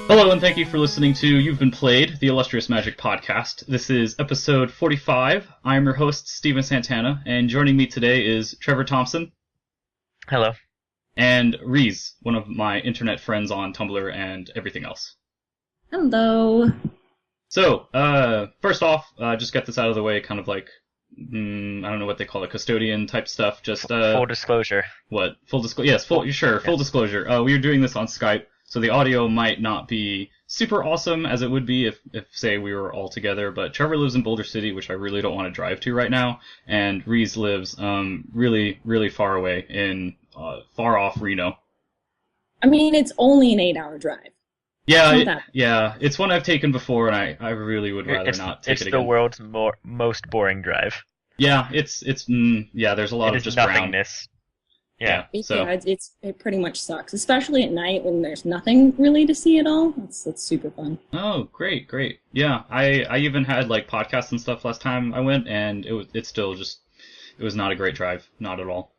Hello, and thank you for listening to You've Been Played, the Illustrious Magic Podcast. This is episode 45. I'm your host, Steven Santana, and joining me today is Trevor Thompson. Hello. And Reese, one of my internet friends on Tumblr and everything else. Hello. So, first off, just get this out of the way, kind of like, I don't know what they call it, custodian type stuff, just, full disclosure. What? Full disclosure? Yes, full disclosure. We are doing this on Skype, so the audio might not be super awesome as it would be if say, we were all together, but Trevor lives in Boulder City, which I really don't want to drive to right now, and Reese lives, really, really far away in, far off Reno. I mean, it's only an 8-hour drive. Yeah, it's one I've taken before, and I really would rather not take it again. It's the world's most boring drive. Yeah, there's a lot of just nothingness. Yeah, so. Yeah, it pretty much sucks, especially at night when there's nothing really to see at all. That's super fun. Oh, great. Yeah, I even had like podcasts and stuff last time I went, and it was not a great drive, not at all.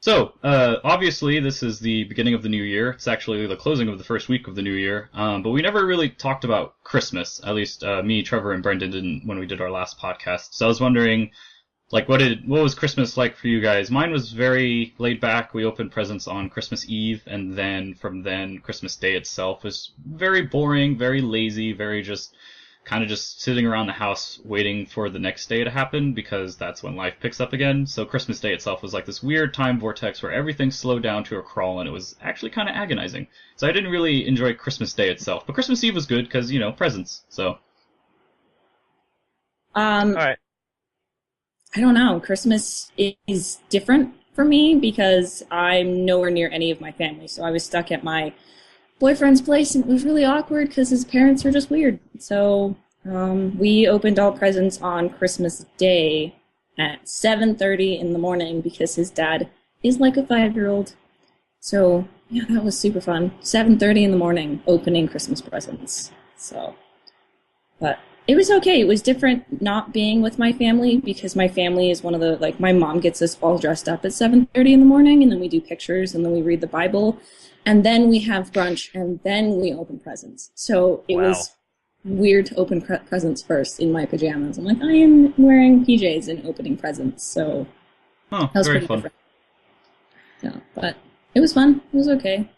So, obviously, this is the beginning of the new year. It's actually the closing of the first week of the new year. But we never really talked about Christmas. At least me, Trevor, and Brendan didn't when we did our last podcast. So I was wondering, like, what was Christmas like for you guys? Mine was very laid back. We opened presents on Christmas Eve, and then from then, Christmas Day itself was very boring, very lazy, very just kind of just sitting around the house waiting for the next day to happen because that's when life picks up again. So Christmas Day itself was like this weird time vortex where everything slowed down to a crawl, and it was actually kind of agonizing. So I didn't really enjoy Christmas Day itself, but Christmas Eve was good because, presents, so. All right. I don't know. Christmas is different for me because I'm nowhere near any of my family. So I was stuck at my boyfriend's place, and it was really awkward because his parents are just weird. So we opened all presents on Christmas Day at 7:30 in the morning because his dad is like a 5-year-old. So yeah, that was super fun. 7:30 in the morning opening Christmas presents. So, but it was okay. It was different not being with my family because my family is one of the, like, my mom gets us all dressed up at 7:30 in the morning, and then we do pictures, and then we read the Bible, and then we have brunch, and then we open presents. So it was weird to open presents first in my pajamas. I'm like, I am wearing PJs and opening presents, so that was very pretty fun. different. Yeah, but it was fun. It was okay.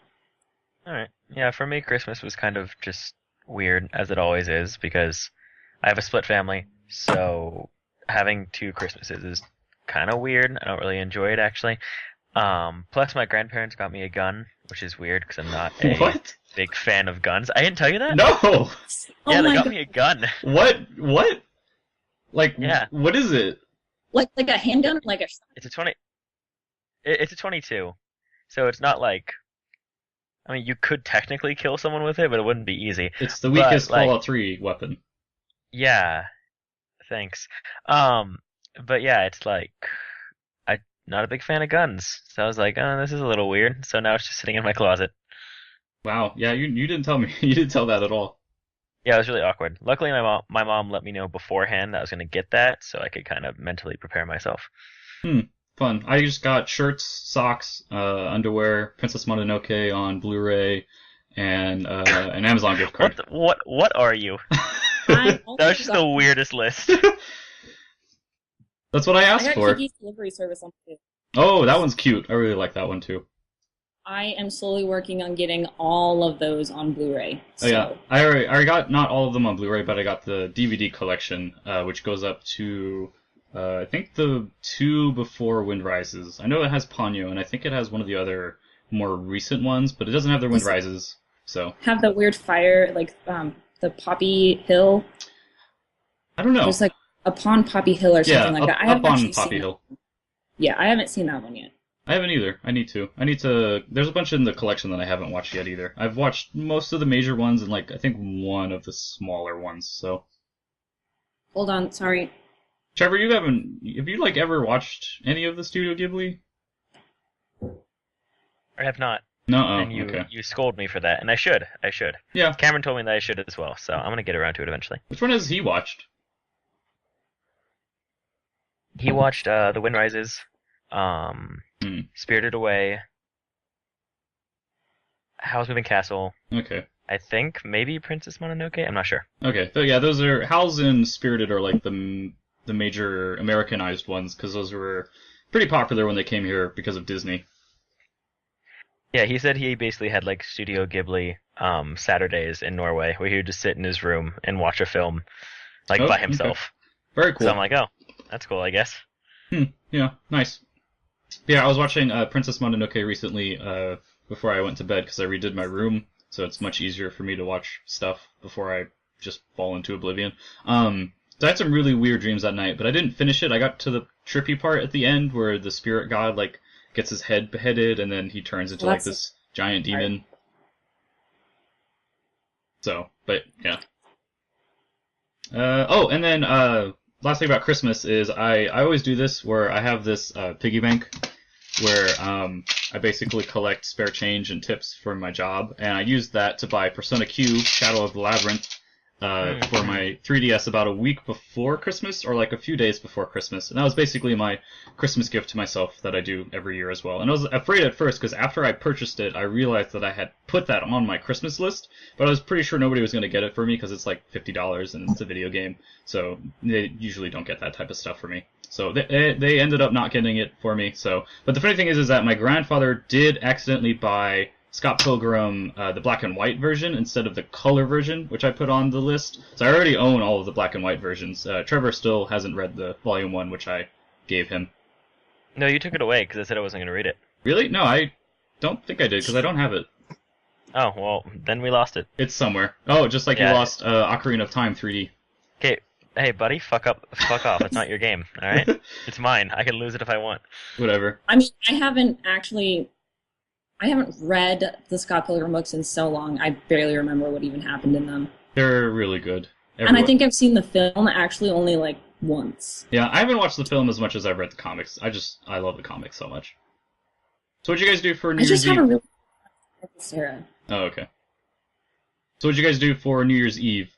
All right. Yeah, for me, Christmas was kind of just weird, as it always is, because I have a split family, so having 2 Christmases is kind of weird. I don't really enjoy it, actually. Plus, my grandparents got me a gun, which is weird because I'm not a big fan of guns. I didn't tell you that? No! Yeah, they got me a gun. What? Like, yeah. What is it? Like a handgun or like a... It's a 22. So it's not like... I mean, you could technically kill someone with it, but it wouldn't be easy. It's the weakest Fallout 3 weapon. Yeah. Thanks. But yeah, it's like... I'm not a big fan of guns. So I was like, oh, this is a little weird. So now it's just sitting in my closet. Wow. Yeah, you didn't tell me. You didn't tell that at all. Yeah, it was really awkward. Luckily, my mom let me know beforehand that I was going to get that, so I could kind of mentally prepare myself. Fun. I just got shirts, socks, underwear, Princess Mononoke on Blu-ray, and an Amazon gift card. What are you? That was just the weirdest list. That's what I asked for. I got Kiki's delivery service on it. Oh, that one's cute. I really like that one too. I am slowly working on getting all of those on Blu-ray. So. Oh yeah, I already got not all of them on Blu-ray, but I got the DVD collection, which goes up to I think the 2 before Wind Rises. I know it has Ponyo, and I think it has one of the other more recent ones, but it doesn't have the Wind Rises. So have the weird fire, like the Poppy Hill. I don't know. There's like Upon Poppy Hill or something like that. I haven't Upon Poppy Hill. Yeah, I haven't seen that one yet. I haven't either. I need to. There's a bunch in the collection that I haven't watched yet either. I've watched most of the major ones and like I think one of the smaller ones. So. Hold on, sorry. Trevor, have you like ever watched any of the Studio Ghibli? I have not. No, and okay. you scold me for that, and I should. Yeah. Cameron told me that I should as well, so I'm gonna get around to it eventually. Which one has he watched? He watched The Wind Rises, Spirited Away, Howl's Moving Castle. Okay. I think maybe Princess Mononoke. I'm not sure. Okay. So yeah, those are Howl's and Spirited are like the major Americanized ones because those were pretty popular when they came here because of Disney. Yeah, he said he basically had like Studio Ghibli Saturdays in Norway where he would just sit in his room and watch a film like by himself. Okay. Very cool. So I'm like, oh, that's cool, I guess. Yeah, nice. Yeah, I was watching Princess Mononoke recently before I went to bed because I redid my room, so it's much easier for me to watch stuff before I just fall into oblivion. So I had some really weird dreams that night, but I didn't finish it. I got to the trippy part at the end where the spirit god like gets his head beheaded and then he turns into like this giant demon. So, but yeah. And then last thing about Christmas is I always do this where I have this piggy bank where I basically collect spare change and tips for my job, and I used that to buy Persona Q Shadow of the Labyrinth for my 3DS about a week before Christmas, or like a few days before Christmas. And that was basically my Christmas gift to myself that I do every year as well. And I was afraid at first, because after I purchased it, I realized that I had put that on my Christmas list, but I was pretty sure nobody was going to get it for me, because it's like $50 and it's a video game. So they usually don't get that type of stuff for me. So they ended up not getting it for me. So, but the funny thing is that my grandfather did accidentally buy Scott Pilgrim, the black and white version instead of the color version, which I put on the list. So I already own all of the black and white versions. Trevor still hasn't read the volume 1, which I gave him. No, you took it away because I said I wasn't going to read it. Really? No, I don't think I did because I don't have it. Oh, well, then we lost it. It's somewhere. Oh, just like you lost Ocarina of Time 3D. Okay, hey buddy, fuck off. It's not your game, alright? It's mine. I can lose it if I want. Whatever. I mean, I haven't read the Scott Pilgrim books in so long, I barely remember what even happened in them. They're really good. And I think I've seen the film actually only like once. Yeah, I haven't watched the film as much as I've read the comics. I love the comics so much. So what'd you guys do for New Year's Eve? I just haven't really Sarah. Oh, okay. So what'd you guys do for New Year's Eve?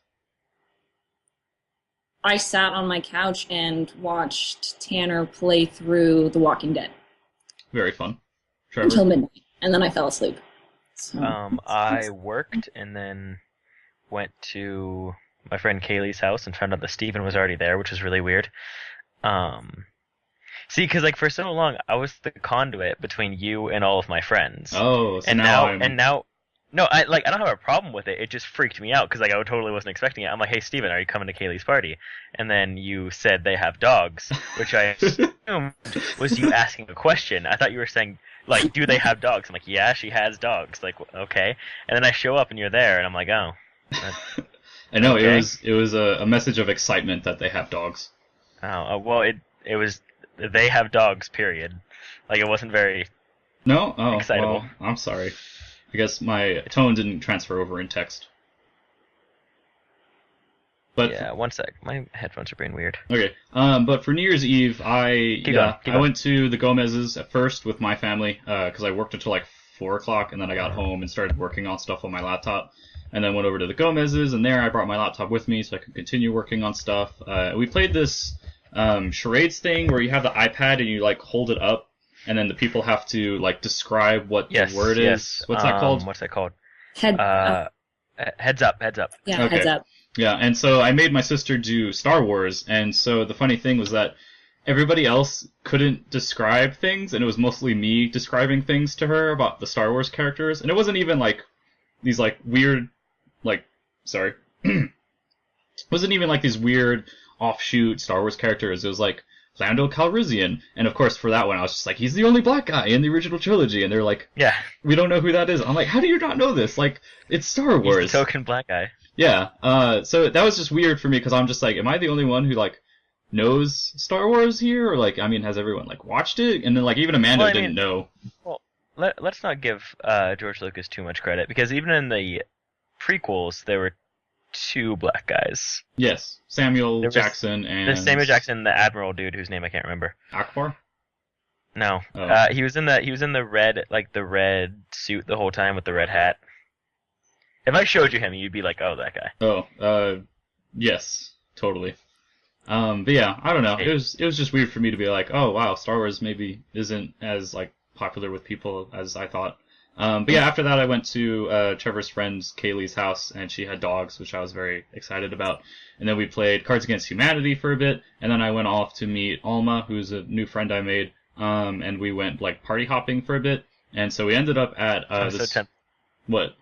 I sat on my couch and watched Tanner play through The Walking Dead. Very fun. Trevor? Until midnight. And then I fell asleep. So, I worked and then went to my friend Kaylee's house and found out that Steven was already there, which was really weird. See, because like for so long I was the conduit between you and all of my friends. Oh, so and now no, I don't have a problem with it. It just freaked me out because like I totally wasn't expecting it. I'm like, hey Steven, are you coming to Kaylee's party? And then you said they have dogs, which I assumed was you asking a question. I thought you were saying, like, do they have dogs? I'm like, yeah, she has dogs. Like, okay. And then I show up and you're there, and I'm like, oh. I know, okay. it was a message of excitement that they have dogs. Oh, well, it was, they have dogs, period. Like, it wasn't very excitable. Well, I'm sorry. I guess my tone didn't transfer over in text. But yeah, one sec. My headphones are being weird. Okay. But for New Year's Eve, I went to the Gomez's at first with my family because I worked until like 4 o'clock, and then I got home and started working on stuff on my laptop, and then went over to the Gomez's, and there I brought my laptop with me so I could continue working on stuff. We played this charades thing where you have the iPad and you like hold it up, and then the people have to like describe what the word is. What's that called? What's that called? Heads up. Yeah, okay. heads up. Yeah, and so I made my sister do Star Wars, and so the funny thing was that everybody else couldn't describe things, and it was mostly me describing things to her about the Star Wars characters, and it wasn't even like these like weird, like, sorry, it wasn't even like these weird offshoot Star Wars characters. It was like Lando Calrissian, and of course for that one I was just like, he's the only black guy in the original trilogy, and they're like, yeah, we don't know who that is. I'm like, how do you not know this? Like, it's Star Wars. He's the token black guy. Yeah, so that was just weird for me because I'm just like, am I the only one who like knows Star Wars here, or like, I mean, has everyone like watched it? And then like even Amanda didn't know. Well, let's not give George Lucas too much credit because even in the prequels there were 2 black guys. Yes, Samuel Jackson and the Samuel Jackson, the Admiral dude whose name I can't remember. Akbar. No. Oh. He was in the red, like the red suit the whole time with the red hat. If I showed you him, you'd be like, oh, that guy. Oh, yes, totally. But yeah, I don't know. Hey. It was just weird for me to be like, oh wow, Star Wars maybe isn't as like popular with people as I thought. But yeah, after that I went to Trevor's friend Kaylee's house, and she had dogs, which I was very excited about. And then we played Cards Against Humanity for a bit, and then I went off to meet Alma, who's a new friend I made. And we went like party hopping for a bit, and so we ended up at what?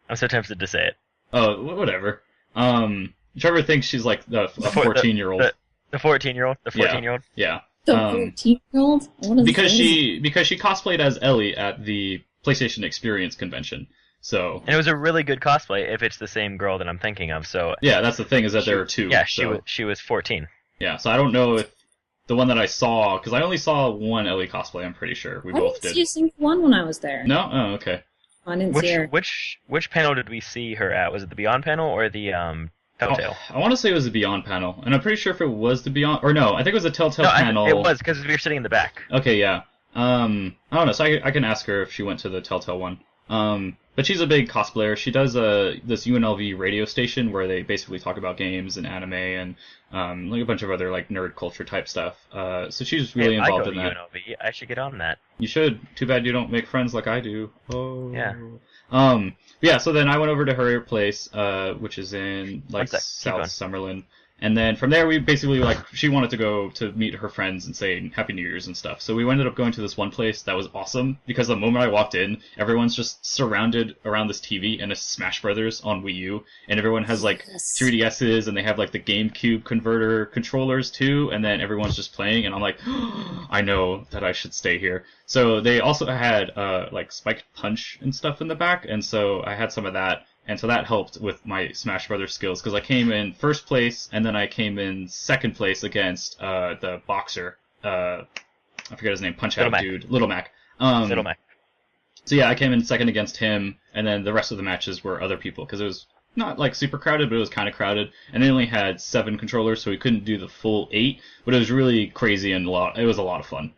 I'm so tempted to say it. Oh, whatever. Trevor thinks she's like a 14-year-old. The 14-year-old? The 14-year-old? Yeah. The 14-year-old? What is because this? she cosplayed as Ellie at the PlayStation Experience convention. So And it was a really good cosplay if it's the same girl that I'm thinking of. So yeah, that's the thing, is that there are two. Yeah, so. she was 14. Yeah, so I don't know if the one that I saw, because I only saw one Ellie cosplay. I'm pretty sure we both didn't did. see a single one when I was there. No? Oh, okay. I didn't see her. Which panel did we see her at? Was it the Beyond panel or the Telltale? I want to say it was the Beyond panel, and I'm pretty sure if it was the Beyond, or no, I think it was the Telltale panel. It was, because we were sitting in the back. Okay, yeah. I don't know, so I can ask her if she went to the Telltale one. But she's a big cosplayer. She does this UNLV radio station where they basically talk about games and anime and like a bunch of other like nerd culture type stuff. So she's really involved in that. UNLV. I should get on that. You should. Too bad you don't make friends like I do. Oh. Yeah. Yeah. So then I went over to her place, which is in like South Summerlin. And then from there, we basically, like, she wanted to go to meet her friends and say Happy New Year's and stuff. So we ended up going to this one place that was awesome, because the moment I walked in, everyone's just surrounded around this TV, and it's Smash Brothers on Wii U, and everyone has, like, 3DSs, and they have, like, the GameCube converter controllers, too, and then everyone's just playing, and I'm like, I know that I should stay here. So they also had, like, Spiked Punch and stuff in the back, and so I had some of that. And so that helped with my Smash Brothers skills, because I came in first place, and then I came in second place against the boxer. I forget his name, Punch Out dude, Little Mac. Little Mac. So yeah, I came in second against him, and then the rest of the matches were other people, because it was not like super crowded, but it was kind of crowded. And they only had 7 controllers, so we couldn't do the full 8, but it was really crazy and it was a lot of fun.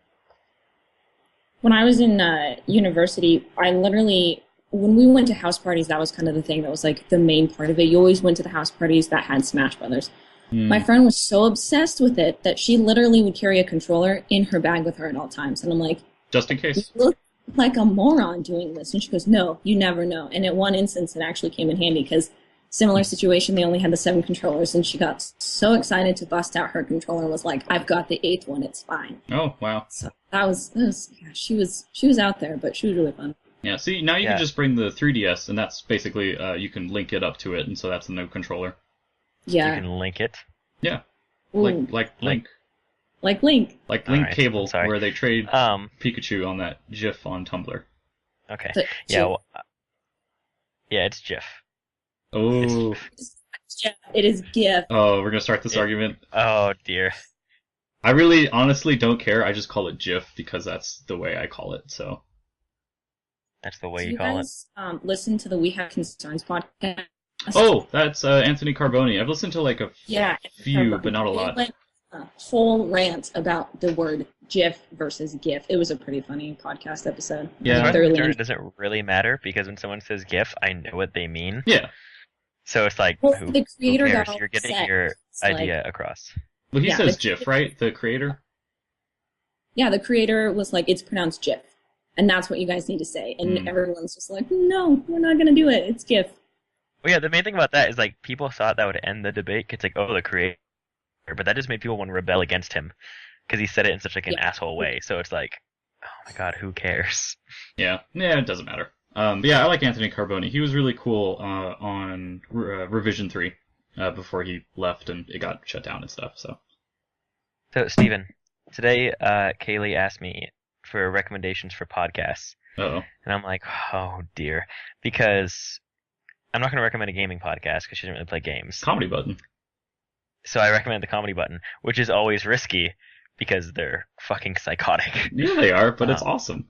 When I was in university, I literally, when we went to house parties, that was kind of the thing that was like the main part of it. You always went to the house parties that had Smash Brothers. My friend was so obsessed with it that she literally would carry a controller in her bag with her at all times. And I'm like, just in case. You look like a moron doing this. And she goes, no, you never know. And at one instance, it actually came in handy, because similar situation, they only had the 7 controllers, and she got so excited to bust out her controller and was like, I've got the 8th one, it's fine. Oh, wow. So that was yeah, she was out there, but she was really fun. Yeah, see, now you can just bring the 3DS, and that's basically, you can link it up to it, and so that's the new controller. Yeah. You can link it? Yeah. Ooh. Like Link. Like Link. Like Link right, Cable, where they trade Pikachu on that GIF on Tumblr. Okay. Yeah, well, yeah, it's GIF. Oh. It is GIF. Oh, we're gonna start this argument. Oh, dear. I really, honestly don't care. I just call it GIF because that's the way I call it, so. That's the way you call it. Listen to the We Have Concerns podcast? Oh, that's Anthony Carboni. I've listened to like a few, but not a lot. Went a whole rant about the word GIF versus GIF. It was a pretty funny podcast episode. Yeah, it doesn't really matter, because when someone says GIF, I know what they mean. Yeah. So it's like, well, who the creator cares? got You're getting upset. your It's idea across. Well, he says GIF, right? The creator? Yeah, the creator was like, it's pronounced GIF. And that's what you guys need to say. And everyone's just like, no, we're not going to do it. It's GIF. Well, yeah, the main thing about that is, like, people thought that would end the debate. It's like, oh, the creator. But that just made people want to rebel against him, because he said it in such like an asshole way. So it's like, oh my god, who cares? Yeah, it doesn't matter. But yeah, I like Anthony Carboni. He was really cool on Revision 3 before he left and it got shut down and stuff. So Steven, today Kaylee asked me for recommendations for podcasts. Uh-oh. And I'm like, oh dear. Because I'm not going to recommend a gaming podcast because she doesn't really play games. Comedy Button. So I recommend the Comedy Button, which is always risky because they're fucking psychotic. Yeah, they are, but it's awesome.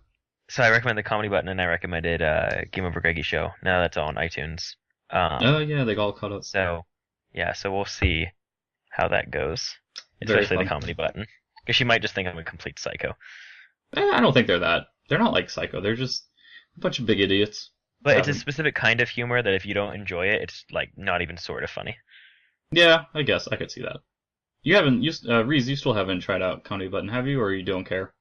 So I recommend the Comedy Button, and I recommended Game Over Greggy Show. Now that's all on iTunes. Oh yeah, they all caught up. So yeah, so we'll see how that goes, especially the Comedy Button, because she might just think I'm a complete psycho. I don't think they're that. They're not like Psycho. They're just a bunch of big idiots. But it's a specific kind of humor that if you don't enjoy it, it's like not even sort of funny. Yeah, I guess I could see that. You haven't, Reese, you still haven't tried out Comedy Button, have you, or you don't care?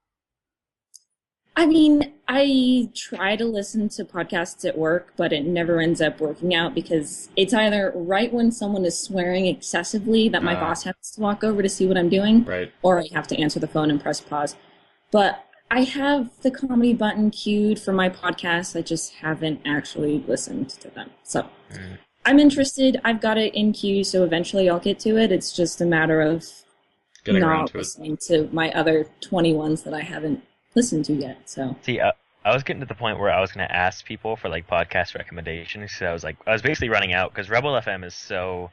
I mean, I try to listen to podcasts at work, but it never ends up working out because it's either right when someone is swearing excessively that my boss has to walk over to see what I'm doing, right, or I have to answer the phone and press pause. But I have the Comedy Button queued for my podcast. I just haven't actually listened to them. So I'm interested. I've got it in queue, so eventually I'll get to it. It's just a matter of getting around not to it. listening to my other 20 ones that I haven't listened to yet. So See, I was getting to the point where I was going to ask people for like podcast recommendations. So I was basically running out because Rebel FM is so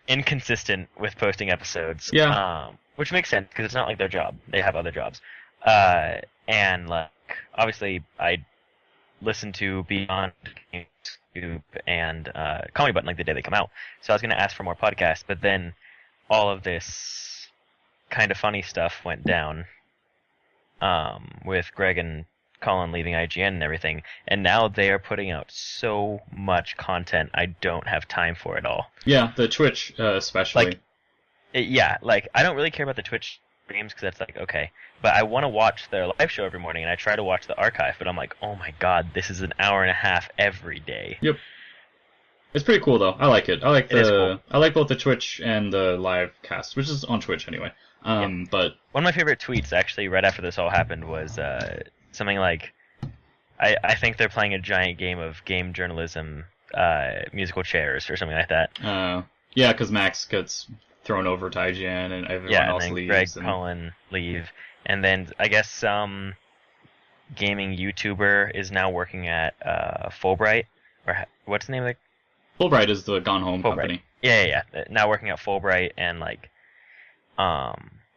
inconsistent with posting episodes. Yeah. Which makes sense because it's not like their job; they have other jobs. And like obviously, I listen to Beyond YouTube and Comedy Button like the day they come out. So I was going to ask for more podcasts, but then all of this kind of funny stuff went down with Greg and Colin leaving IGN and everything, and now they are putting out so much content I don't have time for it all. Yeah, the Twitch especially. Like I don't really care about the Twitch streams because that's like okay, but I want to watch their live show every morning, and I try to watch the archive, but I'm like, oh my god, this is an hour and a half every day. Yep. It's pretty cool though. I like it. I like cool. I like both the Twitch and the live cast, which is on Twitch anyway. But one of my favorite tweets actually right after this all happened was something like, I think they're playing a giant game of game journalism, musical chairs or something like that. Yeah, because Max gets thrown over to IGN and everyone else then leaves. Greg, Colin leave, and then I guess some gaming YouTuber is now working at Fulbright, or what's the name of it? Fulbright is the Gone Home company. Yeah. Now working at Fulbright and like,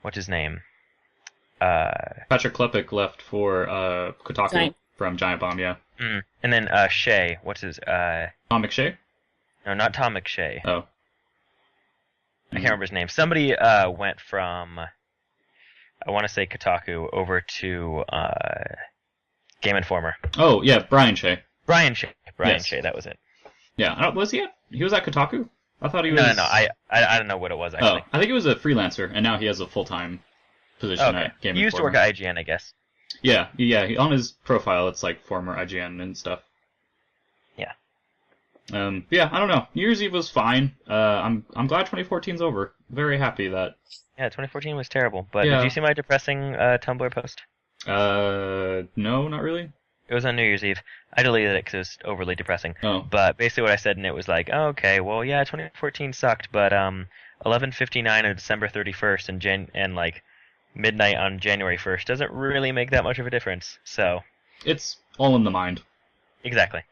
what's his name? Patrick Klepek left for Kotaku from Giant Bomb, yeah. And then Shay, what's his Tom McShay? No, not Tom McShay. Oh. I can't remember his name. Somebody went from, I want to say Kotaku over to Game Informer. Oh yeah, Brian Shay. Brian Shay, that was it. Yeah, was he He was at Kotaku? I thought he was... No, I don't know what it was, actually. Oh, I think he was a freelancer, and now he has a full-time position at Game Informer. He used to work at IGN, I guess. Yeah, on his profile, it's like former IGN and stuff. Yeah. Yeah, I don't know. New Year's Eve was fine. I'm glad 2014's over. Very happy that... Yeah, 2014 was terrible, but Yeah. Did you see my depressing Tumblr post? No, not really. It was on New Year's Eve. I deleted it because it was overly depressing. Oh. But basically what I said in it was like, oh, okay, well, yeah, 2014 sucked, but 11:59 on December 31st and like midnight on January 1st doesn't really make that much of a difference. So It's all in the mind. exactly.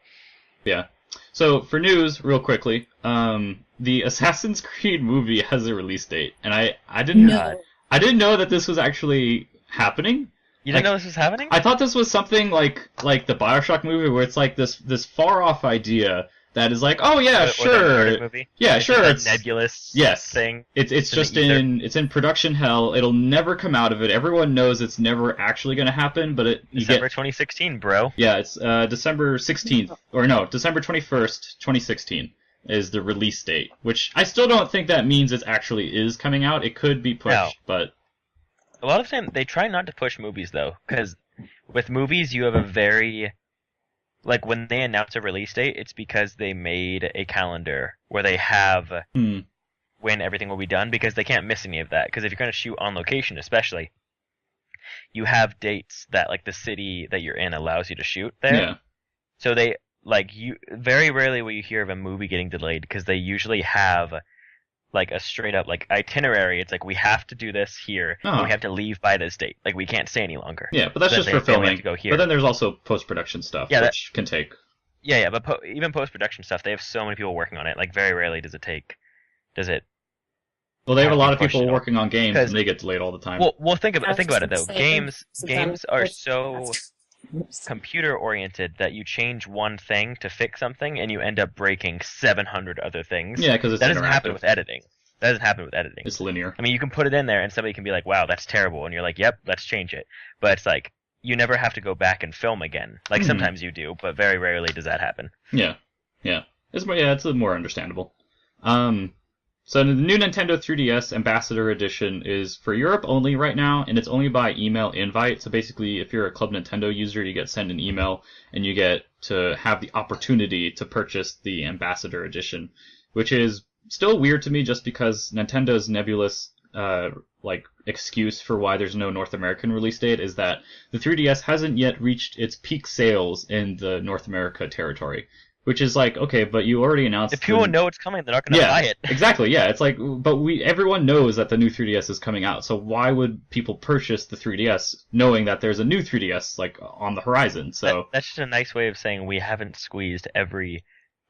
Yeah. So for news, real quickly, the Assassin's Creed movie has a release date, and I didn't know that this was actually happening. You didn't know this was happening? I thought this was something like the BioShock movie, where it's like this far off idea that is like, oh yeah, sure, movie? Yeah, sure, it's nebulous thing. It's just in production hell. It'll never come out of it. Everyone knows it's never actually going to happen, but December 2016, bro. Yeah, it's December 16th, or no, December 21st, 2016 is the release date. Which I still don't think that means it actually is coming out. It could be pushed, but. A lot of the time, they try not to push movies, though, because with movies, you have a very... Like, when they announce a release date, it's because they made a calendar where they have when everything will be done, because they can't miss any of that. Because if you're going to shoot on location, especially, you have dates that, like, the city that you're in allows you to shoot there. Yeah. So they, like, very rarely will you hear of a movie getting delayed, because they usually have... like a straight up like itinerary. It's like we have to do this here. And we have to leave by this date. Like we can't stay any longer. Yeah, but that's just for filming. Go here. But then there's also post-production stuff, which can take. Yeah, but even post-production stuff, they have so many people working on it. Like very rarely does it. Well, they have a lot of people working on games, and they get delayed all the time. Well, think about it though. Games are so computer oriented that you change one thing to fix something and you end up breaking 700 other things. Yeah, because that doesn't happen with editing. That doesn't happen with editing. It's linear. I mean, you can put it in there and somebody can be like, wow, that's terrible. And you're like, yep, let's change it. But it's like, you never have to go back and film again. Like, sometimes you do, but very rarely does that happen. Yeah. It's more understandable. So the new Nintendo 3DS Ambassador Edition is for Europe only right now, and it's only by email invite. So basically, if you're a Club Nintendo user, you get sent an email, and you get to have the opportunity to purchase the Ambassador Edition, which is still weird to me just because Nintendo's nebulous excuse for why there's no North American release date is that the 3DS hasn't yet reached its peak sales in the North America territory. Which is like, okay, but you already announced... If people know it's coming, they're not going to buy it. Exactly, yeah. It's like, but everyone knows that the new 3DS is coming out, so why would people purchase the 3DS knowing that there's a new 3DS, like, on the horizon? So that's just a nice way of saying we haven't squeezed every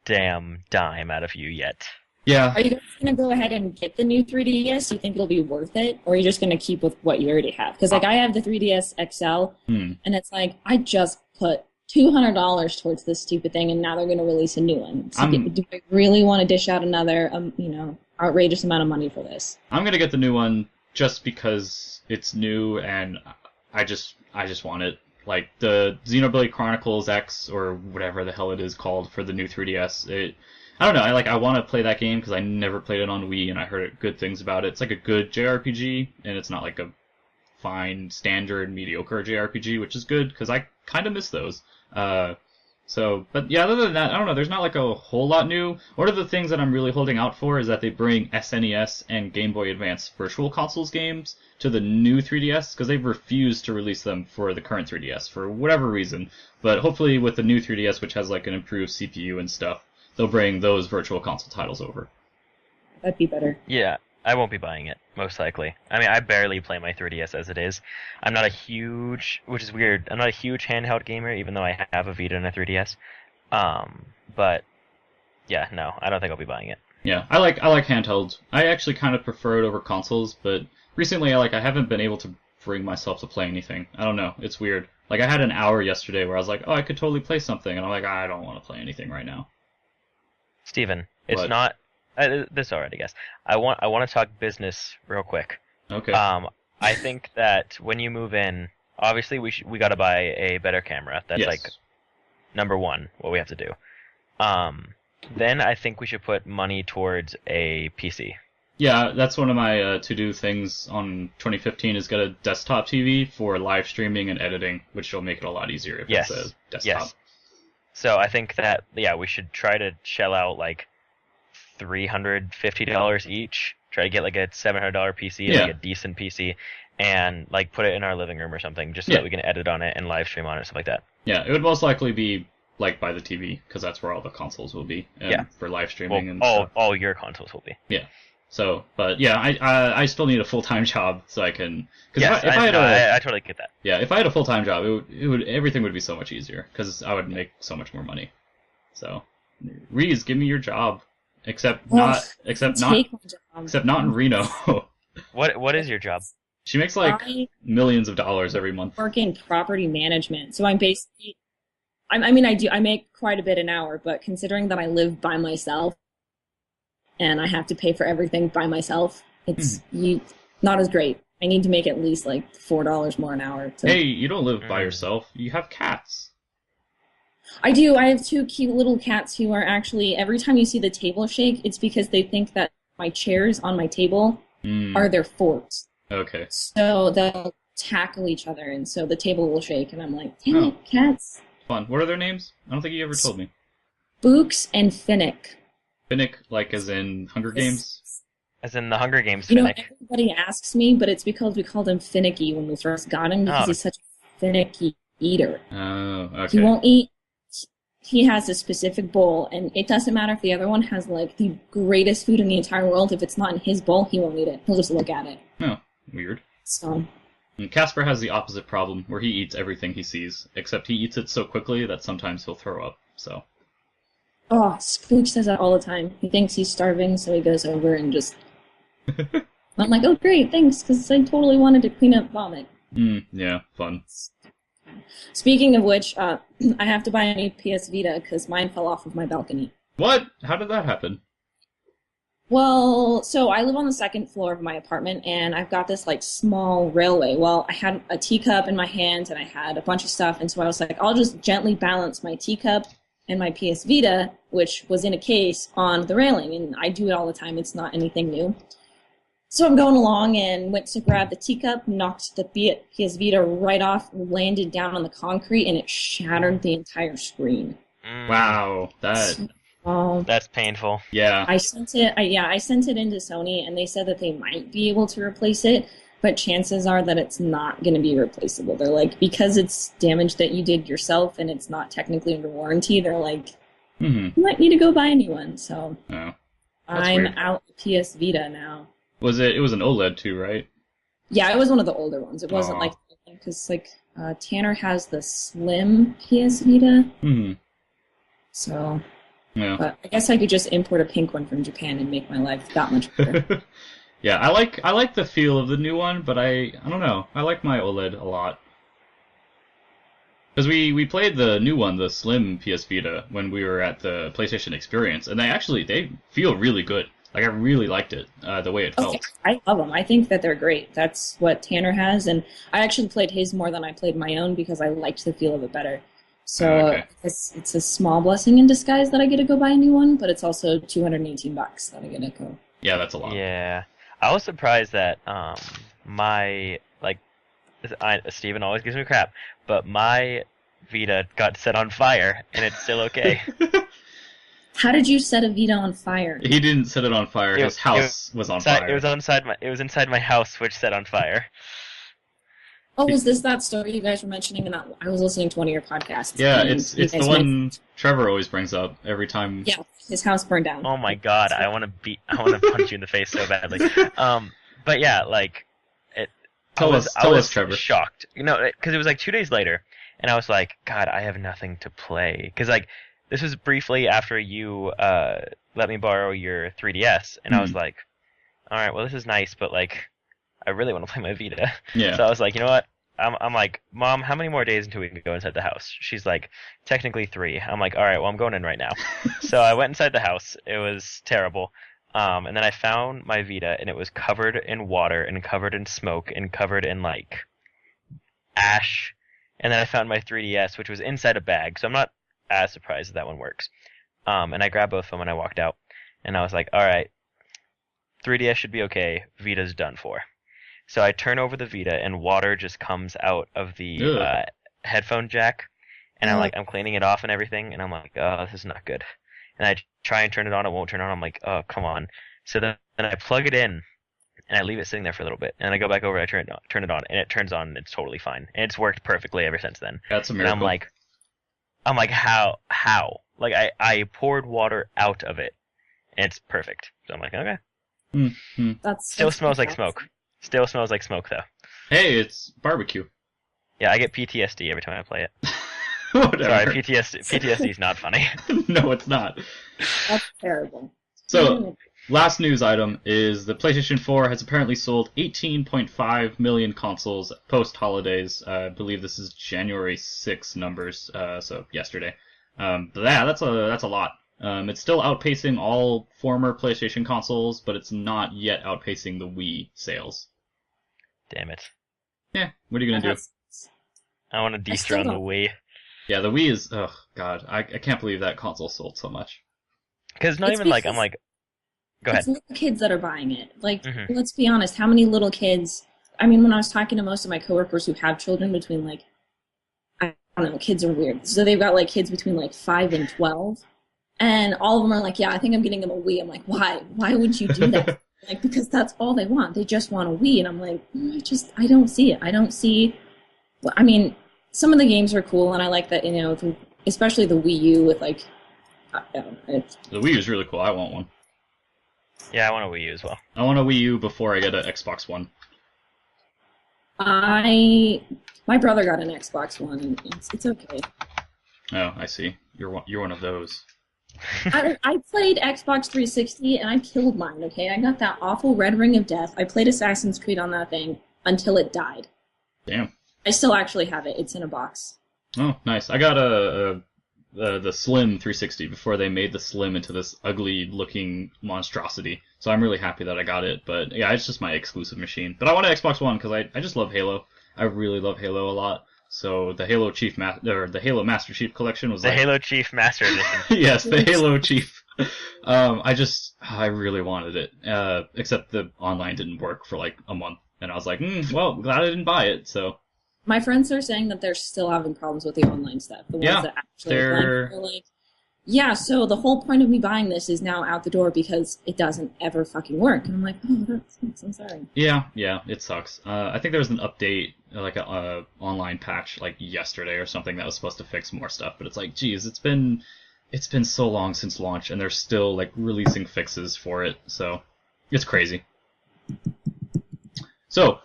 damn dime out of you yet. Yeah. Are you guys going to go ahead and get the new 3DS? Do you think it'll be worth it? Or are you just going to keep with what you already have? Because, like, I have the 3DS XL, and it's like, I just put $200 towards this stupid thing, and now they're going to release a new one. So do I really want to dish out another, outrageous amount of money for this? I'm going to get the new one just because it's new, and I just want it. Like, the Xenoblade Chronicles X, or whatever the hell it is called for the new 3DS, I don't know, I want to play that game because I never played it on Wii, and I heard good things about it. It's like a good JRPG, and it's not like a fine, standard, mediocre JRPG, which is good, because I kind of miss those. But yeah, other than that, I don't know, there's not like a whole lot new. One of the things that I'm really holding out for is that they bring SNES and Game Boy Advance Virtual Consoles games to the new 3DS, because they've refused to release them for the current 3DS, for whatever reason. But hopefully with the new 3DS, which has like an improved CPU and stuff, they'll bring those Virtual Console titles over. That'd be better. Yeah. I won't be buying it, most likely. I mean, I barely play my 3DS as it is. I'm not a huge, which is weird, I'm not a huge handheld gamer, even though I have a Vita and a 3DS. But, yeah, no, I don't think I'll be buying it. Yeah, I like handheld. I actually kind of prefer it over consoles, but recently I haven't been able to bring myself to play anything. I don't know, it's weird. Like, I had an hour yesterday where I was like, oh, I could totally play something, and I'm like, I don't want to play anything right now. Steven, it's What? not... this already, I guess. I want to talk business real quick. Okay. I think that when you move in, obviously we got to buy a better camera. That's Yes. like number one, what we have to do. Then I think we should put money towards a PC. Yeah, that's one of my to-do things on 2015 is get a desktop TV for live streaming and editing, which will make it a lot easier if Yes. it's a desktop. Yes. So I think that, yeah, we should try to shell out like $350 each. Try to get like a $700 PC, Yeah. like a decent PC, and like put it in our living room or something, just so Yeah. that we can edit on it and live stream on it, stuff like that. Yeah, it would most likely be like by the TV, because that's where all the consoles will be for live streaming and stuff. All your consoles will be. Yeah. So, but yeah, I still need a full-time job so I can. Cause Yes, if I had I totally get that. Yeah, if I had a full-time job, everything would be so much easier because I would make so much more money. So, Reese, give me your job. Except not in Reno. What is your job? She makes like millions of dollars every month. Work in property management. So I'm basically, I make quite a bit an hour, but considering that I live by myself and I have to pay for everything by myself, it's not as great. I need to make at least like $4 more an hour. Hey, you don't live by yourself. You have cats. I do. I have two cute little cats who are actually, every time you see the table shake, it's because they think that my chairs on my table are their forts. Okay. So they'll tackle each other, and so the table will shake, and I'm like, damn it, cats. Fun. What are their names? I don't think you ever told me. Books and Finnick. Finnick, like as in Hunger Games? As in the Hunger Games, You know, Finnick. everybody asks me, but it's because we called him Finicky when we first got him, because he's such a finicky eater. Oh, okay. He won't eat. He has a specific bowl, and it doesn't matter if the other one has like the greatest food in the entire world. If it's not in his bowl, he won't eat it. He'll just look at it. Oh, weird. So. And Casper has the opposite problem, where he eats everything he sees, except he eats it so quickly that sometimes he'll throw up. So. Oh, Spook says that all the time. He thinks he's starving, so he goes over and just. I'm like, oh great, thanks, because I totally wanted to clean up vomit. Yeah, fun. Speaking of which, I have to buy a new PS Vita because mine fell off of my balcony. What? How did that happen? Well, so I live on the second floor of my apartment and I've got this like small railway. Well, I had a teacup in my hand and I had a bunch of stuff. And so I was like, I'll just gently balance my teacup and my PS Vita, which was in a case, on the railing. And I do it all the time. It's not anything new. So I'm going along and went to grab the teacup, knocked the PS Vita right off, landed down on the concrete, and it shattered the entire screen. Wow, That's painful. yeah. I sent it. I sent it into Sony, and they said that they might be able to replace it, but chances are that it's not going to be replaceable. They're like, because it's damage that you did yourself and it's not technically under warranty. They're like, you might need to go buy a new one. So I'm weird. out of PS Vita now. It was an OLED too, right? Yeah, it was one of the older ones. It wasn't like because Tanner has the slim PS Vita. So. Yeah. But I guess I could just import a pink one from Japan and make my life that much better. Yeah, I like the feel of the new one, but I don't know. I like my OLED a lot. Because we played the new one, the Slim PS Vita, when we were at the PlayStation Experience, and they feel really good. Like, I really liked it, the way it felt. Okay, I love them. I think that they're great. That's what Tanner has, and I actually played his more than I played my own because I liked the feel of it better. So it's a small blessing in disguise that I get to go buy a new one, but it's also $218 that I get to go. Yeah, that's a lot. Yeah. I was surprised that Steven always gives me crap, but my Vita got set on fire and it's still okay. How did you set a Vita on fire? He didn't set it on fire. His house was on fire. It was inside my house, which set on fire. Oh, was this that story you guys were mentioning? I was listening to one of your podcasts. Yeah, it's the one Trevor always brings up every time. Yeah, his house burned down. Oh my god, I want to punch you in the face so badly. But yeah, like, I was Trevor. Shocked, because it was like 2 days later, and I was like, God, I have nothing to play, because like this was briefly after you let me borrow your 3DS, and I was like, all right, well this is nice, but like, I really want to play my Vita. Yeah. So I was like, you know what? I'm like, Mom, how many more days until we can go inside the house? She's like, technically 3. I'm like, all right, well, I'm going in right now. So I went inside the house. It was terrible. And then I found my Vita, and it was covered in water and covered in smoke and covered in, like, ash. And then I found my 3DS, which was inside a bag. So I'm not as surprised that one works. And I grabbed both of them, and I walked out. And I was like, all right, 3DS should be okay. Vita's done for. So I turn over the Vita, and water just comes out of the headphone jack, and I'm cleaning it off and everything, and I'm like, oh, this is not good. And I try and turn it on, it won't turn on. I'm like, oh, come on. So then I plug it in, and I leave it sitting there for a little bit, and I go back over, I turn it on, and it turns on, and it's totally fine, and it's worked perfectly ever since then. That's a miracle. And I'm like, how? Like I poured water out of it, and it's perfect. So I'm like, okay. Still smells like smoke. Still smells like smoke, though. Hey, it's barbecue. Yeah, I get PTSD every time I play it. Whatever. Sorry, PTSD is not funny. No, it's not. That's terrible. So, last news item is the PlayStation 4 has apparently sold 18.5 million consoles post-holidays. I believe this is January 6 numbers, so yesterday. But yeah, that's a lot. It's still outpacing all former PlayStation consoles, but it's not yet outpacing the Wii sales. Damn it. Yeah, what are you gonna do? I want to dethrone the Wii. Yeah, the Wii is... Oh, God. I can't believe that console sold so much. Because not even like... I'm like... Go ahead. It's little kids that are buying it. Like, let's be honest, how many little kids... I mean, when I was talking to most of my coworkers who have children between, like... I don't know, kids are weird. So they've got, like, kids between, like, 5 and 12. And all of them are like, yeah, I think I'm getting them a Wii. I'm like, why? Why would you do that? Like, because that's all they want. They just want a Wii. And I'm like, I don't see it. I don't see... Well, I mean, some of the games are cool, and I like that, especially the Wii U with, like... The Wii U is really cool. I want one. Yeah, I want a Wii U as well. I want a Wii U before I get an Xbox One. My brother got an Xbox One, and it's okay. Oh, I see. You're one of those. I played Xbox 360 and I killed mine, okay? I got that awful Red Ring of Death. I played Assassin's Creed on that thing until it died. Damn. I still actually have it. It's in a box. Oh, nice. I got the Slim 360 before they made the Slim into this ugly-looking monstrosity. So I'm really happy that I got it. But yeah, it's just my exclusive machine. But I want an Xbox One because I just love Halo. I really love Halo a lot. So the Halo the Halo Master Chief Collection was The Halo Chief Master Edition. yes, the Halo Chief. I really wanted it. Except the online didn't work for like a month, and I was like, well, glad I didn't buy it. So My friends are saying that they're still having problems with the online stuff. The ones that actually are like, yeah, so the whole point of me buying this is now out the door because it doesn't ever fucking work. And I'm like, oh, that sucks. I'm sorry. Yeah, it sucks. I think there was an update, like a online patch, like yesterday or something that was supposed to fix more stuff. But it's like, geez, it's been so long since launch, and they're still like releasing fixes for it. So it's crazy. So,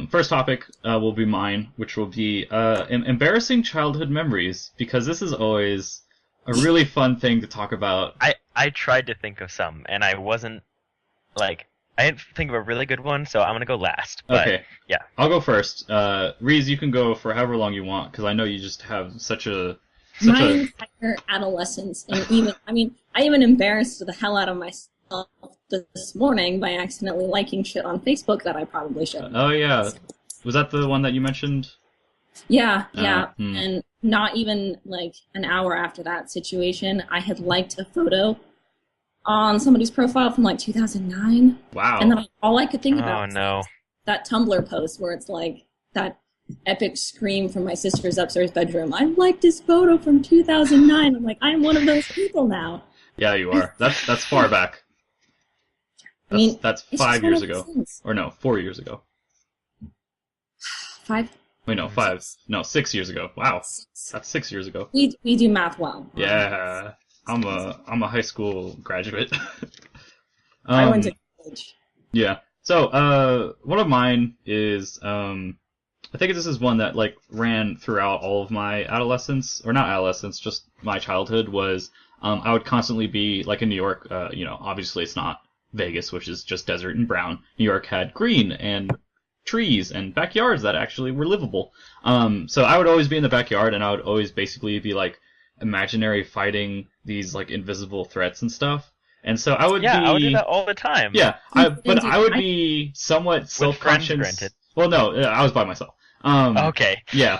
first topic will be mine, which will be embarrassing childhood memories, because this is always a really fun thing to talk about. I tried to think of some, and I wasn't, like, I didn't think of a really good one, so I'm going to go last. But, okay. Yeah. I'll go first. Reese, you can go for however long you want, because I know you just have my entire adolescence, and I even embarrassed the hell out of myself this morning by accidentally liking shit on Facebook that I probably shouldn't. Oh, yeah. Was that the one that you mentioned? Yeah. And not even like an hour after that situation, I had liked a photo on somebody's profile from like 2009. Wow. And then all I could think about was that Tumblr post where it's like that epic scream from my sister's upstairs bedroom. I liked this photo from 2009. I'm like, I'm one of those people now. Yeah, you are. That's far back. That's 5 years ago. Or no, 4 years ago. 5? Wait, no, 5. No, 6 years ago. Wow. That's 6 years ago. We do math well. Yeah. I'm a high school graduate. I went to college. Yeah. So, one of mine is, I think this is one that, like, ran throughout all of my adolescence, or not adolescence, just my childhood, was, I would constantly be, like, in New York, obviously it's not Vegas, which is just desert and brown. New York had green and trees and backyards that actually were livable. So I would always be in the backyard, and I would always basically be, like, imaginary fighting these, like, invisible threats and stuff. And so I would I would do that all the time. Yeah, but I would be somewhat self-conscious. Granted. Well, no, I was by myself. Okay. Yeah.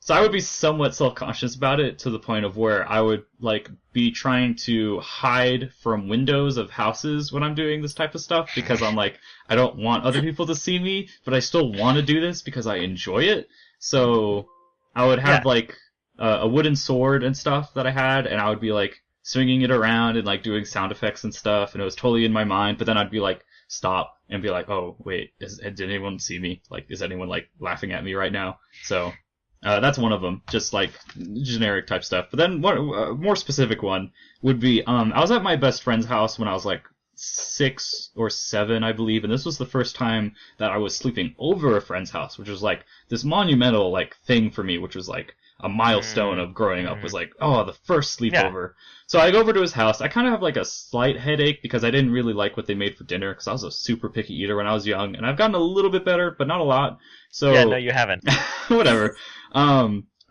So I would be somewhat self-conscious about it, to the point of where I would, like, be trying to hide from windows of houses when I'm doing this type of stuff, because I'm like, I don't want other people to see me, but I still want to do this because I enjoy it. So I would have, like, a wooden sword and stuff that I had, and I would be, like, swinging it around and, like, doing sound effects and stuff, and it was totally in my mind, but then I'd be like, stop, and be like, oh, wait, did anyone see me? Like, is anyone, like, laughing at me right now? So that's one of them, just, like, generic type stuff. But then one more specific one would be, I was at my best friend's house when I was, like, 6 or 7, I believe, and this was the first time that I was sleeping over a friend's house, which was, like, this monumental, like, thing for me, which was, like, a milestone of growing up, was like, oh, the first sleepover. Yeah. So I go over to his house. I kind of have, like, a slight headache because I didn't really like what they made for dinner, because I was a super picky eater when I was young, and I've gotten a little bit better, but not a lot. So yeah, no, you haven't. Whatever.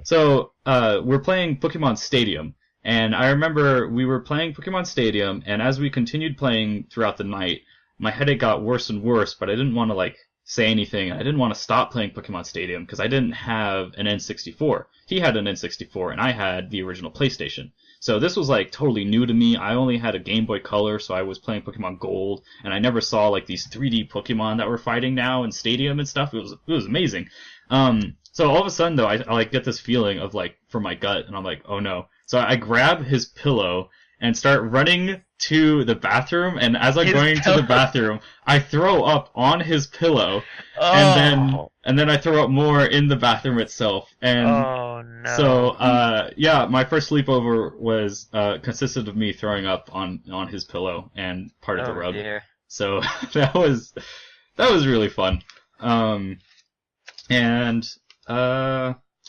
So we're playing Pokemon Stadium, and I remember we were playing Pokemon Stadium, and as we continued playing throughout the night, my headache got worse and worse, but I didn't want to, like, say anything. I didn't want to stop playing Pokemon Stadium because I didn't have an N64. He had an N64, and I had the original PlayStation. So this was, like, totally new to me. I only had a Game Boy Color, so I was playing Pokemon Gold, and I never saw, like, these 3D Pokemon that were fighting now in Stadium and stuff. It was amazing. So all of a sudden, though, I like, get this feeling of, like, from my gut, and I'm like, oh no. So I grab his pillow and start running to the bathroom, and as I'm going to the bathroom, I throw up on his pillow, and then I throw up more in the bathroom itself. And so, my first sleepover was consisted of me throwing up on his pillow and part of the rug. Dear. So that was really fun. I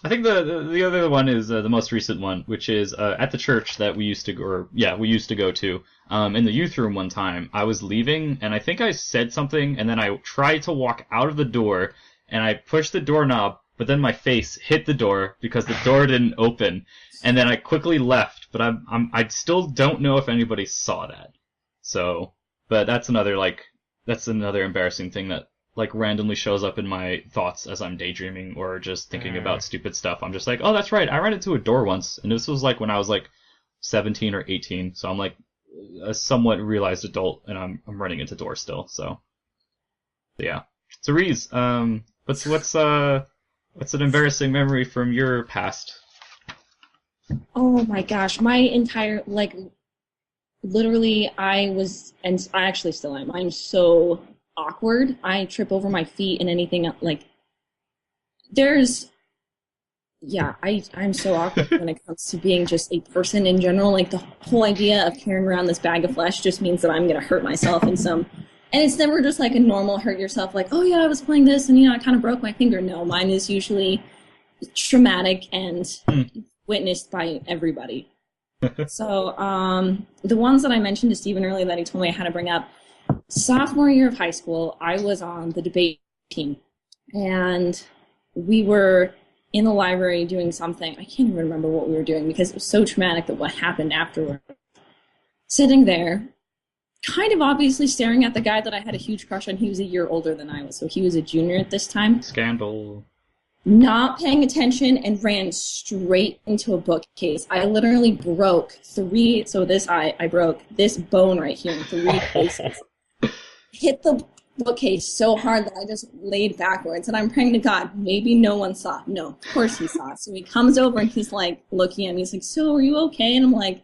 think the other one is the most recent one, which is at the church that we used to go to. In the youth room one time, I was leaving, and I think I said something, and then I tried to walk out of the door, and I pushed the doorknob, but then my face hit the door because the door didn't open, and then I quickly left. But I still don't know if anybody saw that. So But that's another embarrassing thing that like randomly shows up in my thoughts as I'm daydreaming or just thinking about stupid stuff. I'm just like, oh, that's right. I ran into a door once, and this was like when I was like 17 or 18. So I'm like a somewhat realized adult, and I'm running into doors still. So yeah. So Reese, what's an embarrassing memory from your past? Oh my gosh, my entire literally and I actually still am. I'm so awkward. I trip over my feet and anything like I'm so awkward when it comes to being just a person in general. Like the whole idea of carrying around this bag of flesh just means that I'm gonna hurt myself in some. And it's never just like a normal hurt yourself, like, oh yeah, I was playing this and I kind of broke my finger. No, mine is usually traumatic and witnessed by everybody. So the ones that I mentioned to Stephen earlier that he told me I had to bring up, sophomore year of high school, I was on the debate team. And we were in the library doing something. I can't even remember what we were doing because it was so traumatic that what happened afterward. Sitting there, kind of obviously staring at the guy that I had a huge crush on. He was a year older than I was, so he was a junior at this time. Scandal. Not paying attention and ran straight into a bookcase. I literally broke I broke this bone right here in 3 places. Hit the bookcase so hard that I just laid backwards, and I'm praying to God, maybe no one saw. No, of course he saw. So he comes over and he's like looking at me. He's like, so are you okay? And I'm like,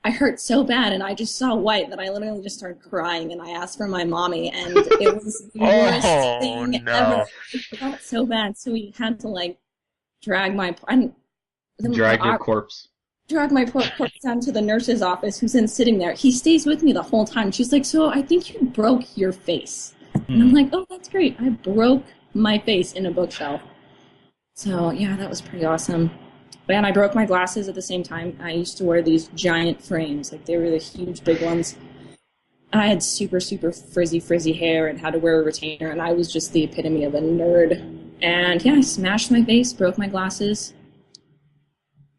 I hurt so bad, and I just saw white that I literally just started crying, and I asked for my mommy, and it was the worst thing ever. It felt so bad, so we had to drag your corpse. Drag my poor corpse down to the nurse's office, who's then sitting there. He stays with me the whole time. She's like, so I think you broke your face. And I'm like, oh, that's great. I broke my face in a bookshelf. So yeah, that was pretty awesome. And I broke my glasses at the same time. I used to wear these giant frames. They were the huge, big ones. I had super, super frizzy hair and had to wear a retainer, and I was just the epitome of a nerd. And yeah, I smashed my face, broke my glasses.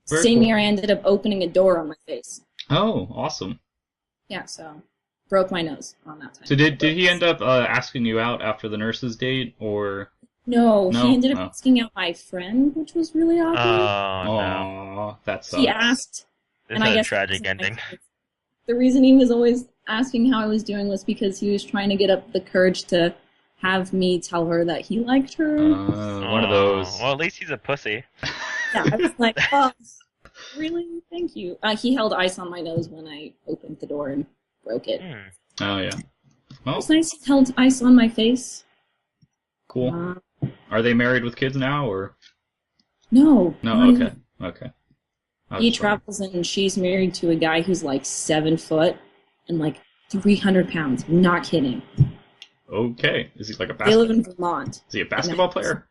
Same year, I ended up opening a door on my face. Oh, awesome. Yeah, so broke my nose on that time. So did he end up asking you out after the nurse's date, or... No, he ended up asking out my friend, which was really awkward. Oh, no. That sucks. He asked. This had a tragic ending. The reason he was always asking how I was doing was because he was trying to get up the courage to have me tell her that he liked her. One of those. Well, at least he's a pussy. Yeah, I was like, oh, really? Thank you. He held ice on my nose when I opened the door and broke it. Oh, yeah. Well, it was nice. He held ice on my face. Cool. Are they married with kids now, or? No. No, okay. He travels, and she's married to a guy who's 7 foot and 300 pounds. Not kidding. Okay. Is he like a basketball? They live in Vermont. Is he a basketball player?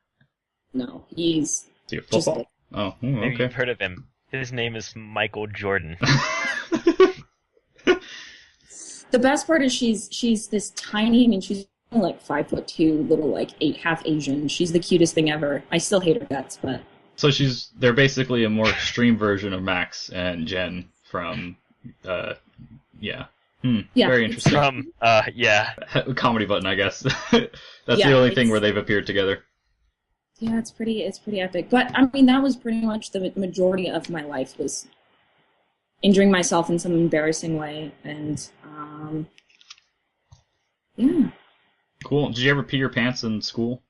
No, he's. Is he a football? Oh, okay. Maybe you've heard of him. His name is Michael Jordan. The best part is she's this tiny. I mean, she's 5'2", little half Asian. She's the cutest thing ever. I still hate her guts, but. So they're basically a more extreme version of Max and Jen from, yeah. Very interesting. From, yeah. Comedy Button, I guess. That's the only thing where they've appeared together. Yeah, it's pretty epic. But, I mean, that was pretty much the majority of my life was injuring myself in some embarrassing way. And, yeah. Cool. Did you ever pee your pants in school?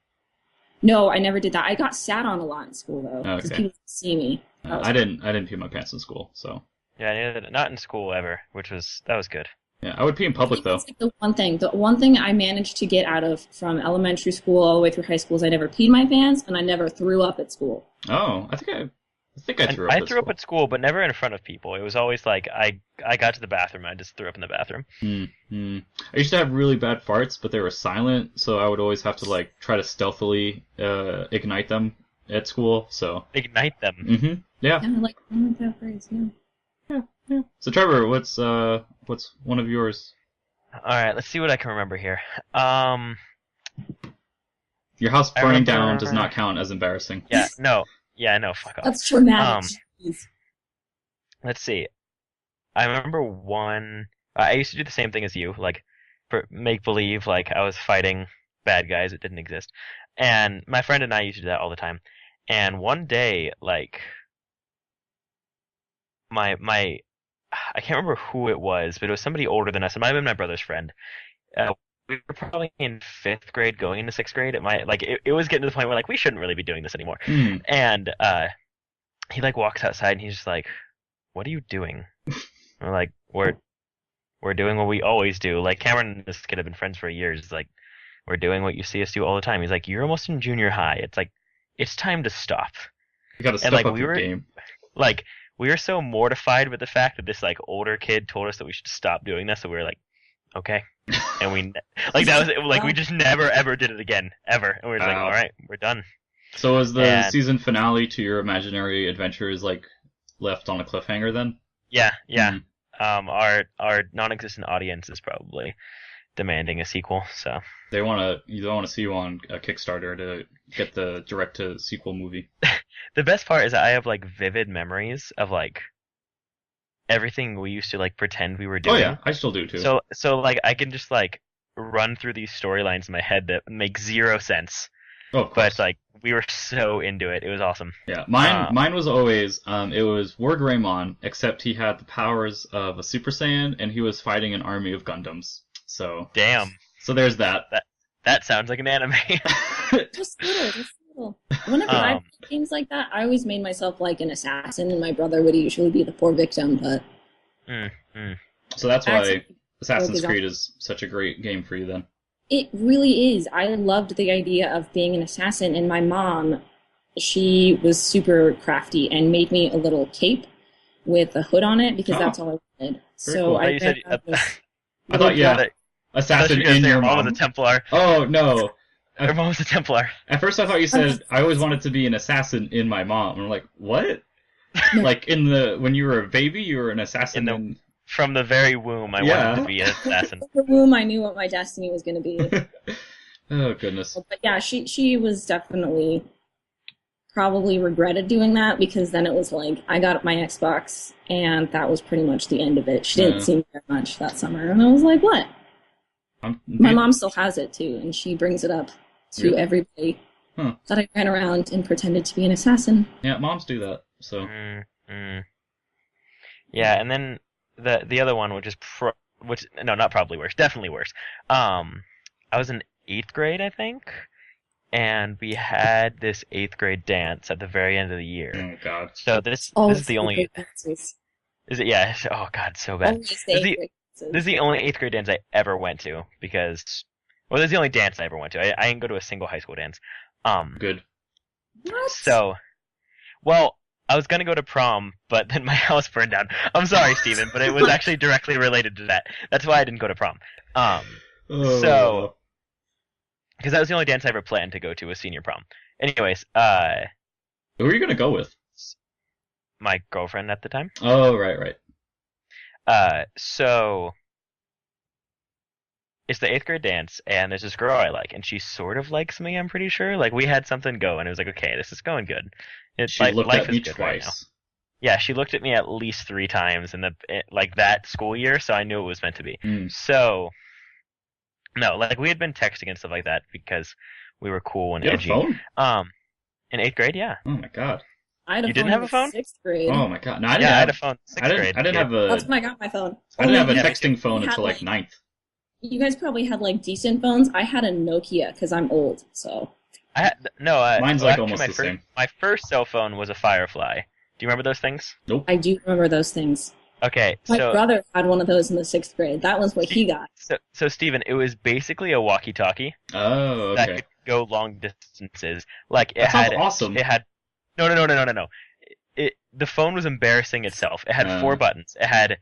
No, I never did that. I got sat on a lot in school, though. Okay. Because people could see me. I didn't pee my pants in school, so. Yeah, not in school ever, that was good. Yeah, I would pee in public, though. That's the one thing I managed to get out of from elementary school all the way through high school is I never peed my pants, and I never threw up at school. Oh, I think I threw up. I threw up at school, but never in front of people. It was always I got to the bathroom, I just threw up in the bathroom. I used to have really bad farts, but they were silent, so I would always have to try to stealthily ignite them at school. So ignite them. Mm-hmm. Yeah. I like that phrase. Yeah. Yeah. So Trevor, what's one of yours? All right, let's see what I can remember here. Your house burning down does not count as embarrassing. Yeah. No, fuck off. That's traumatic. Let's see. I remember one I used to do the same thing as you, like make believe like I was fighting bad guys that didn't exist. And my friend and I used to do that all the time. And one day, like my I can't remember who it was, but it was somebody older than us. It might have been my brother's friend. We were probably in 5th grade, going into 6th grade. It was getting to the point where like we shouldn't really be doing this anymore. And he like walks outside and he's just like, "What are you doing?" We're like, "We're doing what we always do." Like Cameron and this kid have been friends for years. It's like, "We're doing what you see us do all the time." He's like, "You're almost in junior high. It's like, it's time to stop." You gotta step like, up your game. Like, we were so mortified with the fact that this like older kid told us that we should stop doing this, that we were like, okay. And we like that was like we just never ever did it again ever, and we were like, all right, we're done. So was the season finale to your imaginary adventures like left on a cliffhanger then? Yeah. Our non-existent audience is probably demanding a sequel, so they don't want to see you on a Kickstarter to get the direct to sequel movie. The best part is that I have like vivid memories of like everything we used to like pretend we were doing. Oh yeah, I still do too. So like I can just like run through these storylines in my head that make zero sense. Oh, of course. But like we were so into it. It was awesome. Yeah, mine was always it was War Greymon, except he had the powers of a Super Saiyan and he was fighting an army of Gundams. So damn. So there's that. That sounds like an anime. Just little. Whenever I play games like that, I always made myself like an assassin, and my brother would usually be the poor victim. But so that's why Assassin's Creed is such a great game for you then. It really is. I loved the idea of being an assassin, and my mom, she was super crafty and made me a little cape with a hood on it because that's all I wanted. So cool. I thought assassin in your mom was a Templar. Oh no. Her mom was a Templar. At first I thought you said, I always wanted to be an assassin in my mom. And I'm like, what? Like, when you were a baby, you were an assassin from the very womb, I wanted to be an assassin. From the womb, I knew what my destiny was going to be. Oh, goodness. But yeah, she was definitely probably regretted doing that, because then it was like, I got my Xbox, and that was pretty much the end of it. She didn't see me very much that summer. And I was like, what? My mom still has it, too, and she brings it up to everybody that I ran around and pretended to be an assassin. Yeah, moms do that. So. Yeah, and then the other one, which not probably worse, definitely worse. I was in 8th grade, I think, and we had this 8th grade dance at the very end of the year. Oh God! So this is the only. Is it? Yeah. Oh God, so bad. This is the only 8th grade dance I ever went to because. Well, this is the only dance I ever went to. I didn't go to a single high school dance. Good. What? So, well, I was gonna go to prom, but then my house burned down. I'm sorry, Steven, but it was actually directly related to that. That's why I didn't go to prom. So, because that was the only dance I ever planned to go to was senior prom. Anyways, who are you gonna go with? My girlfriend at the time. Oh, right. So. It's the 8th grade dance, and there's this girl I like, and she sort of likes me, I'm pretty sure. Like, we had something go, and it was like, okay, this is going good. She looked at me twice. Right now. Yeah, she looked at me at least 3 times in that school year, so I knew it was meant to be. So, no, like, we had been texting and stuff like that because we were cool and edgy. You had a phone? In 8th grade, yeah. Oh my God. You didn't have a phone? 6th grade. Oh my God. No, I had a phone in 6th grade. I didn't have a... That's when I got my phone. I didn't have a texting phone until like 9th. You guys probably had like decent phones. I had a Nokia because I'm old, so. Mine's like almost the same. My first cell phone was a Firefly. Do you remember those things? Nope. I do remember those things. Okay, my brother had one of those in the 6th grade. That was what he got. So Steven, it was basically a walkie-talkie. Oh, okay. That could go long distances. Like that sounds awesome. It had no. The phone was embarrassing itself. It had 4 buttons. It had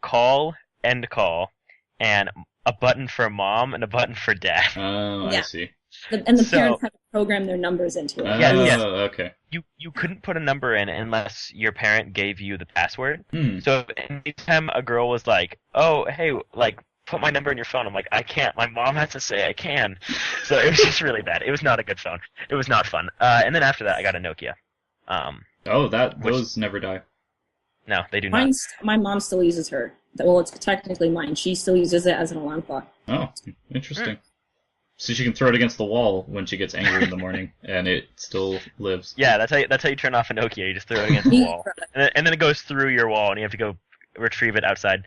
call, end call, and a button for mom and a button for dad. Oh, I see. And the parents had to program their numbers into it. Yes. Okay. You couldn't put a number in unless your parent gave you the password. Mm. So anytime a girl was like, "Oh, hey, like put my number in your phone," I'm like, "I can't. My mom has to say I can." So it was just really bad. It was not a good phone. It was not fun. And then after that, I got a Nokia. Those never die. No, they do not. My mom still uses her. Well, it's technically mine. She still uses it as an alarm clock. Oh, interesting. So she can throw it against the wall when she gets angry in the morning, and it still lives. Yeah, that's how you turn off a Nokia. You just throw it against the wall, and then it goes through your wall, and you have to go retrieve it outside.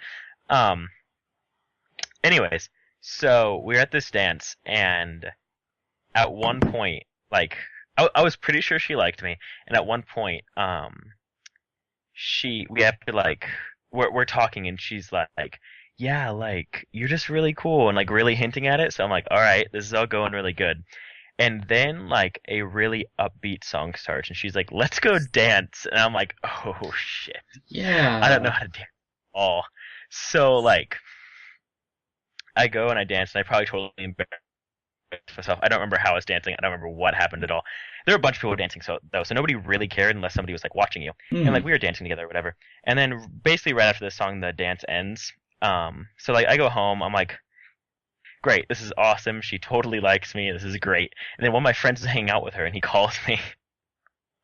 Anyways, so we were at this dance, and at one point, like, I was pretty sure she liked me, and at one point, we have to, like, we're talking, and she's like, yeah, like, you're just really cool, and, like, really hinting at it, so I'm like, alright, this is all going really good. And then, like, a really upbeat song starts, and she's like, let's go dance, and I'm like, oh, shit. Yeah. I don't know how to dance at all. So, like, I go and I dance, and I probably totally embarrassed myself. I don't remember how I was dancing. I don't remember what happened at all. There were a bunch of people dancing, so nobody really cared unless somebody was, like, watching you. And, like, we were dancing together or whatever. And then, basically, right after this song, the dance ends. So, like, I go home. I'm like, great, this is awesome. She totally likes me. This is great. And then one of my friends is hanging out with her, and he calls me.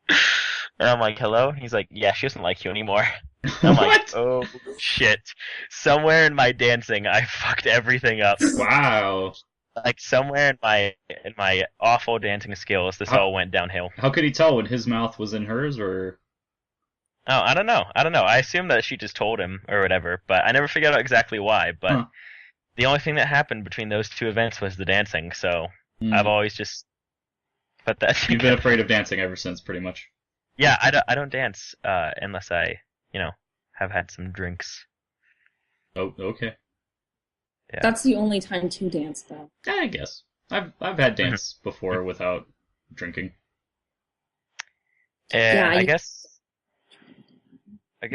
And I'm like, hello? He's like, yeah, she doesn't like you anymore. I'm like, oh, shit. Somewhere in my dancing, I fucked everything up. Wow. Like, somewhere in my awful dancing skills, this all went downhill. How could he tell when his mouth was in hers, or...? Oh, I don't know. I assume that she just told him, or whatever, but I never figured out exactly why, but the only thing that happened between those two events was the dancing, so I've always just put that together. You've been afraid of dancing ever since, pretty much. Yeah, I don't dance, unless I, have had some drinks. Oh, okay. Yeah. That's the only time to dance, though. I guess. I've had dance before without drinking. Yeah, I guess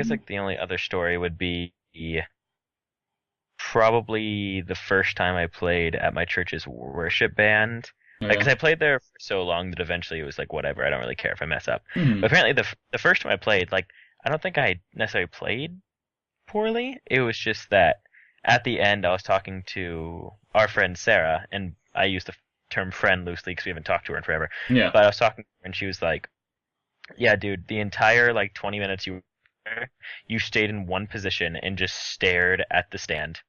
like the only other story would be probably the first time I played at my church's worship band. Because I played there for so long that eventually it was like, whatever, I don't really care if I mess up. But apparently the first time I played, like, I don't think I necessarily played poorly. It was just that at the end I was talking to our friend Sarah, and I use the term friend loosely because we haven't talked to her in forever. Yeah. But I was talking to her, and she was like, yeah, dude, the entire, like, 20 minutes you stayed in one position and just stared at the stand.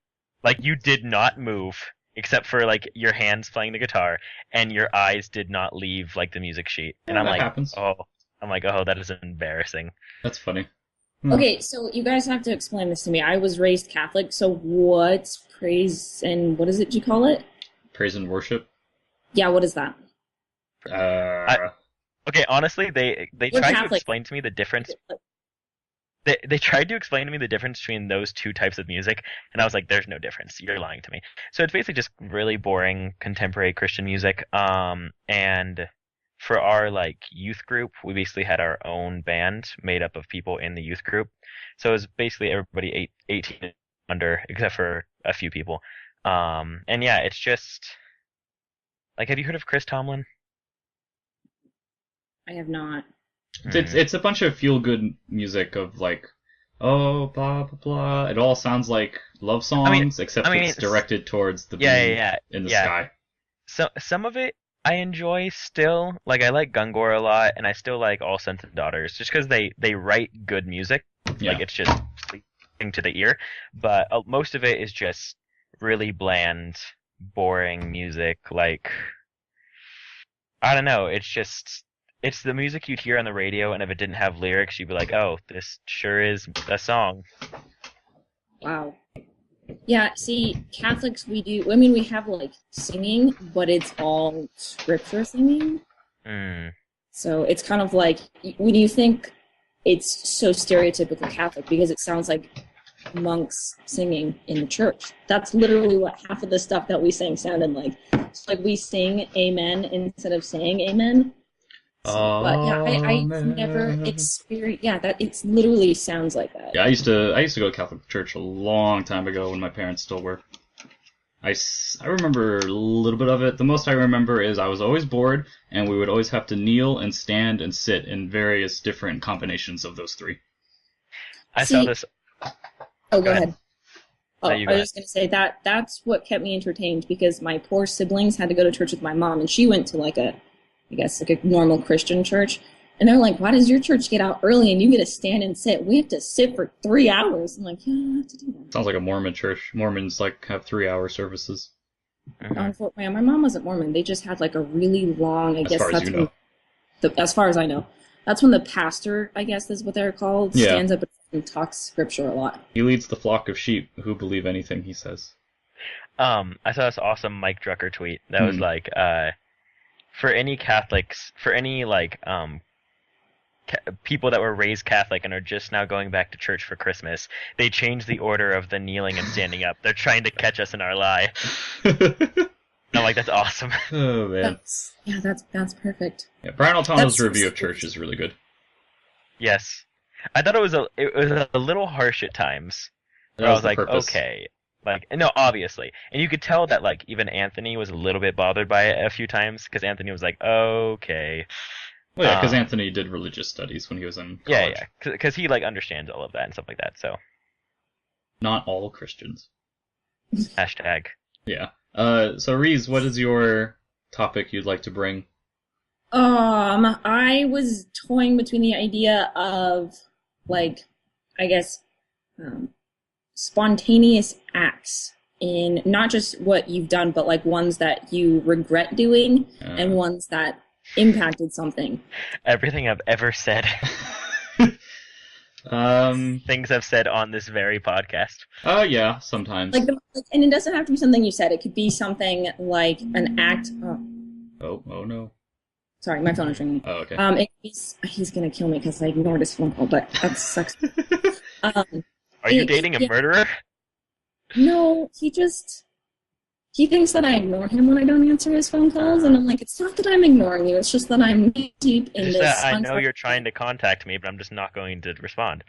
Like, you did not move, except for, like, your hands playing the guitar, and your eyes did not leave, like, the music sheet. And I'm like, happens. oh, that is embarrassing. That's funny. Okay, so you guys have to explain this to me. I was raised Catholic, so what's praise and what is it you call it? Praise and worship? Yeah, what is that? Okay, honestly, they You're tried Catholic. to explain to me the difference. They tried to explain to me the difference between those two types of music, and I was like, there's no difference. You're lying to me. So it's basically just really boring contemporary Christian music. And for our, like, youth group, we basically had our own band made up of people in the youth group. So it was basically everybody 18 and under, except for a few people. And yeah, it's just, like, have you heard of Chris Tomlin? I have not. It's a bunch of feel-good music of, like, oh, blah, blah, blah. It all sounds like love songs, except it's directed towards the moon in the sky. So some of it I enjoy still. Like, I like Gungor a lot, and I still like All Sons and Daughters, just because they write good music. Yeah. Like, it's just pleasing to the ear. But most of it is just really bland, boring music. Like, I don't know, it's the music you'd hear on the radio, and if it didn't have lyrics, you'd be like, oh, this sure is a song. Wow. Yeah, see, Catholics, we have, like, singing, but it's all scripture singing. So it's kind of like, when you think it's so stereotypical Catholic, because it sounds like monks singing in the church. That's literally what half of the stuff that we sang sounded like. It's like we sing amen instead of saying amen. But yeah, I've never experienced. Yeah, that it literally sounds like that. Yeah, I used to go to Catholic church a long time ago when my parents still were. I remember a little bit of it. The most I remember is I was always bored, and we would always have to kneel and stand and sit in various different combinations of those three. I saw this. Oh, go ahead. Oh, No, I was just going to say that's what kept me entertained, because my poor siblings had to go to church with my mom, and she went to like a normal Christian church. And they're like, why does your church get out early and you get to stand and sit? We have to sit for 3 hours. I'm like, yeah, I have to do that. Sounds like a Mormon church. Mormons like have 3-hour services. Yeah, my mom wasn't Mormon. They just had like a really long, As far as you know. As far as I know. That's when the pastor, I guess is what they're called, Yeah. stands up and talks scripture a lot. He leads the flock of sheep who believe anything he says. I saw this awesome Mike Drucker tweet that was like, for any Catholics, for any like people that were raised Catholic and are just now going back to church for Christmas, they changed the order of the kneeling and standing up. They're trying to catch us in our lie. I'm like, that's awesome. Oh man. That's perfect. Yeah, Brian Altano's review of church is really good. Yes, I thought it was a little harsh at times. Where I was like, okay, like no, obviously, and you could tell that like even Anthony was a little bit bothered by it a few times because Anthony was like, okay. Well, yeah, because Anthony did religious studies when he was in college. Yeah, because he like understands all of that and stuff like that. So, not all Christians. Hashtag. Yeah. So Reese, what is your topic you'd like to bring? I was toying between the idea of like, I guess, spontaneous acts in not just what you've done, but like ones that you regret doing and ones that impacted something. Everything I've ever said. Things I've said on this very podcast. Oh yeah, sometimes. And it doesn't have to be something you said. It could be something like an act. Oh no. Sorry, my phone is ringing. Oh, okay. He's gonna kill me because I ignored his phone call, but that sucks. Are you dating a murderer? No, he thinks that I ignore him when I don't answer his phone calls, and I'm like, it's not that I'm ignoring you, it's just that I'm deep in this. I know you're trying to contact me, but I'm just not going to respond.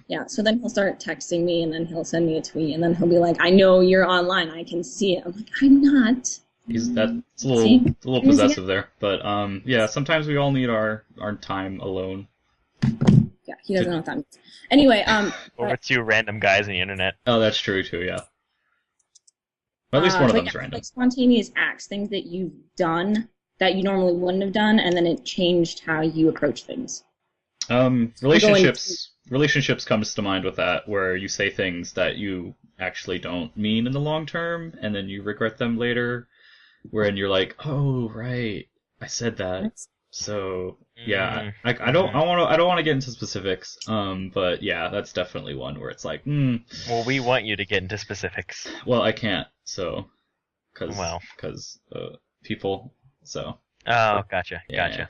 Yeah, so then he'll start texting me, and then he'll send me a tweet, and then he'll be like, I know you're online, I can see it. I'm like, I'm not. It's a little possessive there, but yeah, sometimes we all need our time alone. Yeah, he doesn't know what that means. Anyway, or with two random guys on the internet. Oh, that's true too. Yeah. Well, at least one of them's random. Like spontaneous acts, things that you've done that you normally wouldn't have done, and then it changed how you approach things. Relationships comes to mind with that, where you say things that you actually don't mean in the long term, and then you regret them later. Wherein you're like, oh right, I said that. So yeah, I don't want to get into specifics. But yeah, that's definitely one where it's like, Well, we want you to get into specifics. Well, I can't, because people. So. Oh, gotcha. Yeah.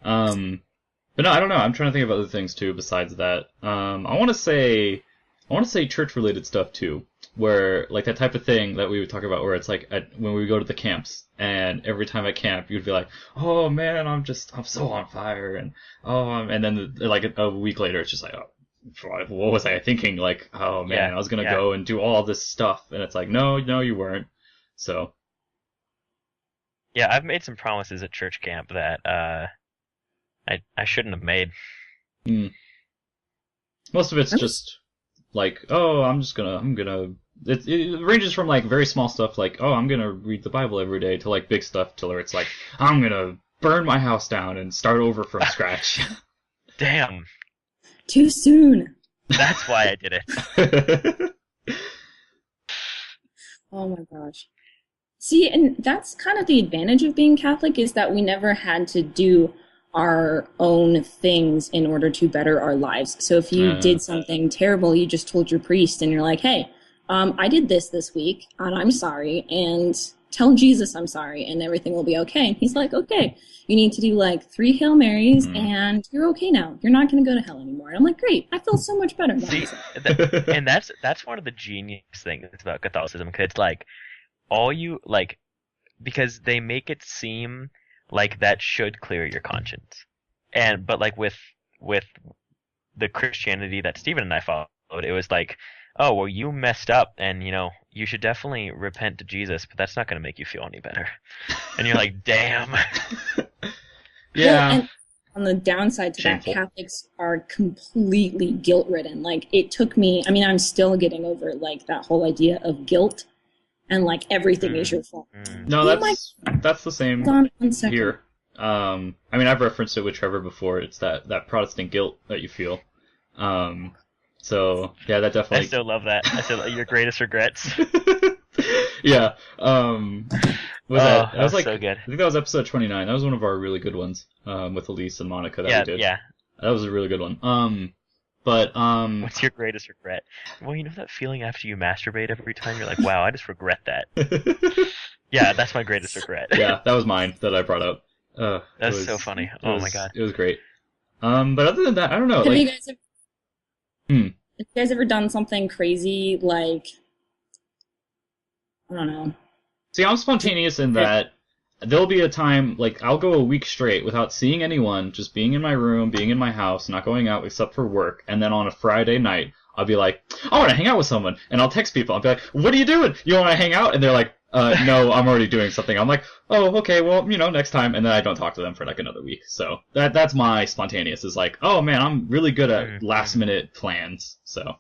But no, I don't know. I'm trying to think of other things too besides that. I want to say church-related stuff too, where like that type of thing that we would talk about, where it's like when we go to the camps, and every time at camp you'd be like, oh man, I'm so on fire, and then like a week later it's just like, oh, what was I thinking? Like, oh man, I was gonna go and do all this stuff, and it's like, no, you weren't. So. Yeah, I've made some promises at church camp that I shouldn't have made. Most of it's just like, oh, it ranges from like very small stuff like, oh, I'm gonna read the Bible every day, to like big stuff to where it's like, I'm gonna burn my house down and start over from scratch. Damn. Too soon. That's why I did it. Oh my gosh. See, and that's kind of the advantage of being Catholic, is that we never had to do our own things in order to better our lives. So if you did something terrible, you just told your priest and you're like, hey, I did this week and I'm sorry, and tell Jesus I'm sorry and everything will be okay. And he's like, okay, you need to do like 3 Hail Marys and you're okay now. You're not going to go to hell anymore. And I'm like, great, I feel so much better. See, and that's one of the genius things about Catholicism, because it's like, because they make it seem like that should clear your conscience. But like with the Christianity that Stephen and I followed, it was like, oh, well, you messed up and, you should definitely repent to Jesus, but that's not going to make you feel any better. And you're like, damn. Yeah. And on the downside to that, Catholics are completely guilt-ridden. Like, it took me, I'm still getting over, like, that whole idea of guilt. And like everything is your fault. No, that's the same here. I mean, I've referenced it with Trevor before. It's that Protestant guilt that you feel. So yeah, that I definitely. still love that. I still your greatest regrets. Yeah. Was that? That was like so good. I think that was episode 29. That was one of our really good ones. With Elise and Monica that Yeah, we did. yeah. That was a really good one. But What's your greatest regret? Well, you know that feeling after you masturbate every time you're like, wow, I just regret that. Yeah, that's my greatest regret. yeah, that was mine that I brought up. That's so funny. Oh my god. It was great. But other than that, I don't know. Have Like, you guys have you guys ever done something crazy like, I don't know. see, I'm spontaneous in that there'll be a time, like, I'll go a week straight without seeing anyone, just being in my room, being in my house, not going out except for work, and then on a Friday night, I'll be like, I want to hang out with someone, and I'll text people, I'll be like, what are you doing? You want to hang out? And they're like, no, I'm already doing something. I'm like, oh, okay, well, next time, and then I don't talk to them for like another week. So that's my spontaneous, is like, oh man, I'm really good at last minute plans, so.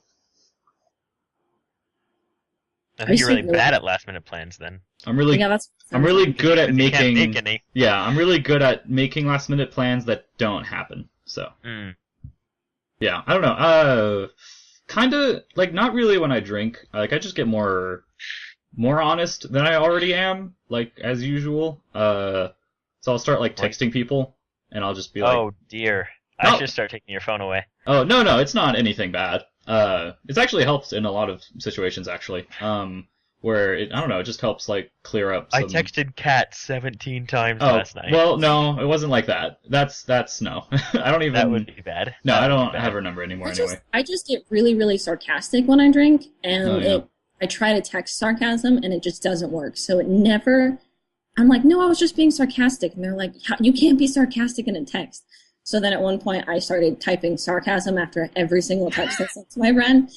I think you're really bad at last minute plans then. I'm really good at You can't making. make any. Yeah, I'm really good at making last minute plans that don't happen. So. Yeah, I don't know. Kind of like not really when I drink. Like I just get more honest than I already am, like as usual. So I'll start like texting people, and I'll just be like, oh dear, I should start taking your phone away. Oh no, it's not anything bad. It's actually helped in a lot of situations actually. Where I don't know, it just helps like clear up. I texted Kat 17 times last night. Well, no, it wasn't like that. That's no. I don't even. That would be bad. No, I don't have her number anymore anyway. I just get really, really sarcastic when I drink, and I try to text sarcasm, and it just doesn't work. So it never. I'm like, no, I was just being sarcastic, and they're like, you can't be sarcastic in a text. So then at one point, I started typing sarcasm after every single text I sent to my friend.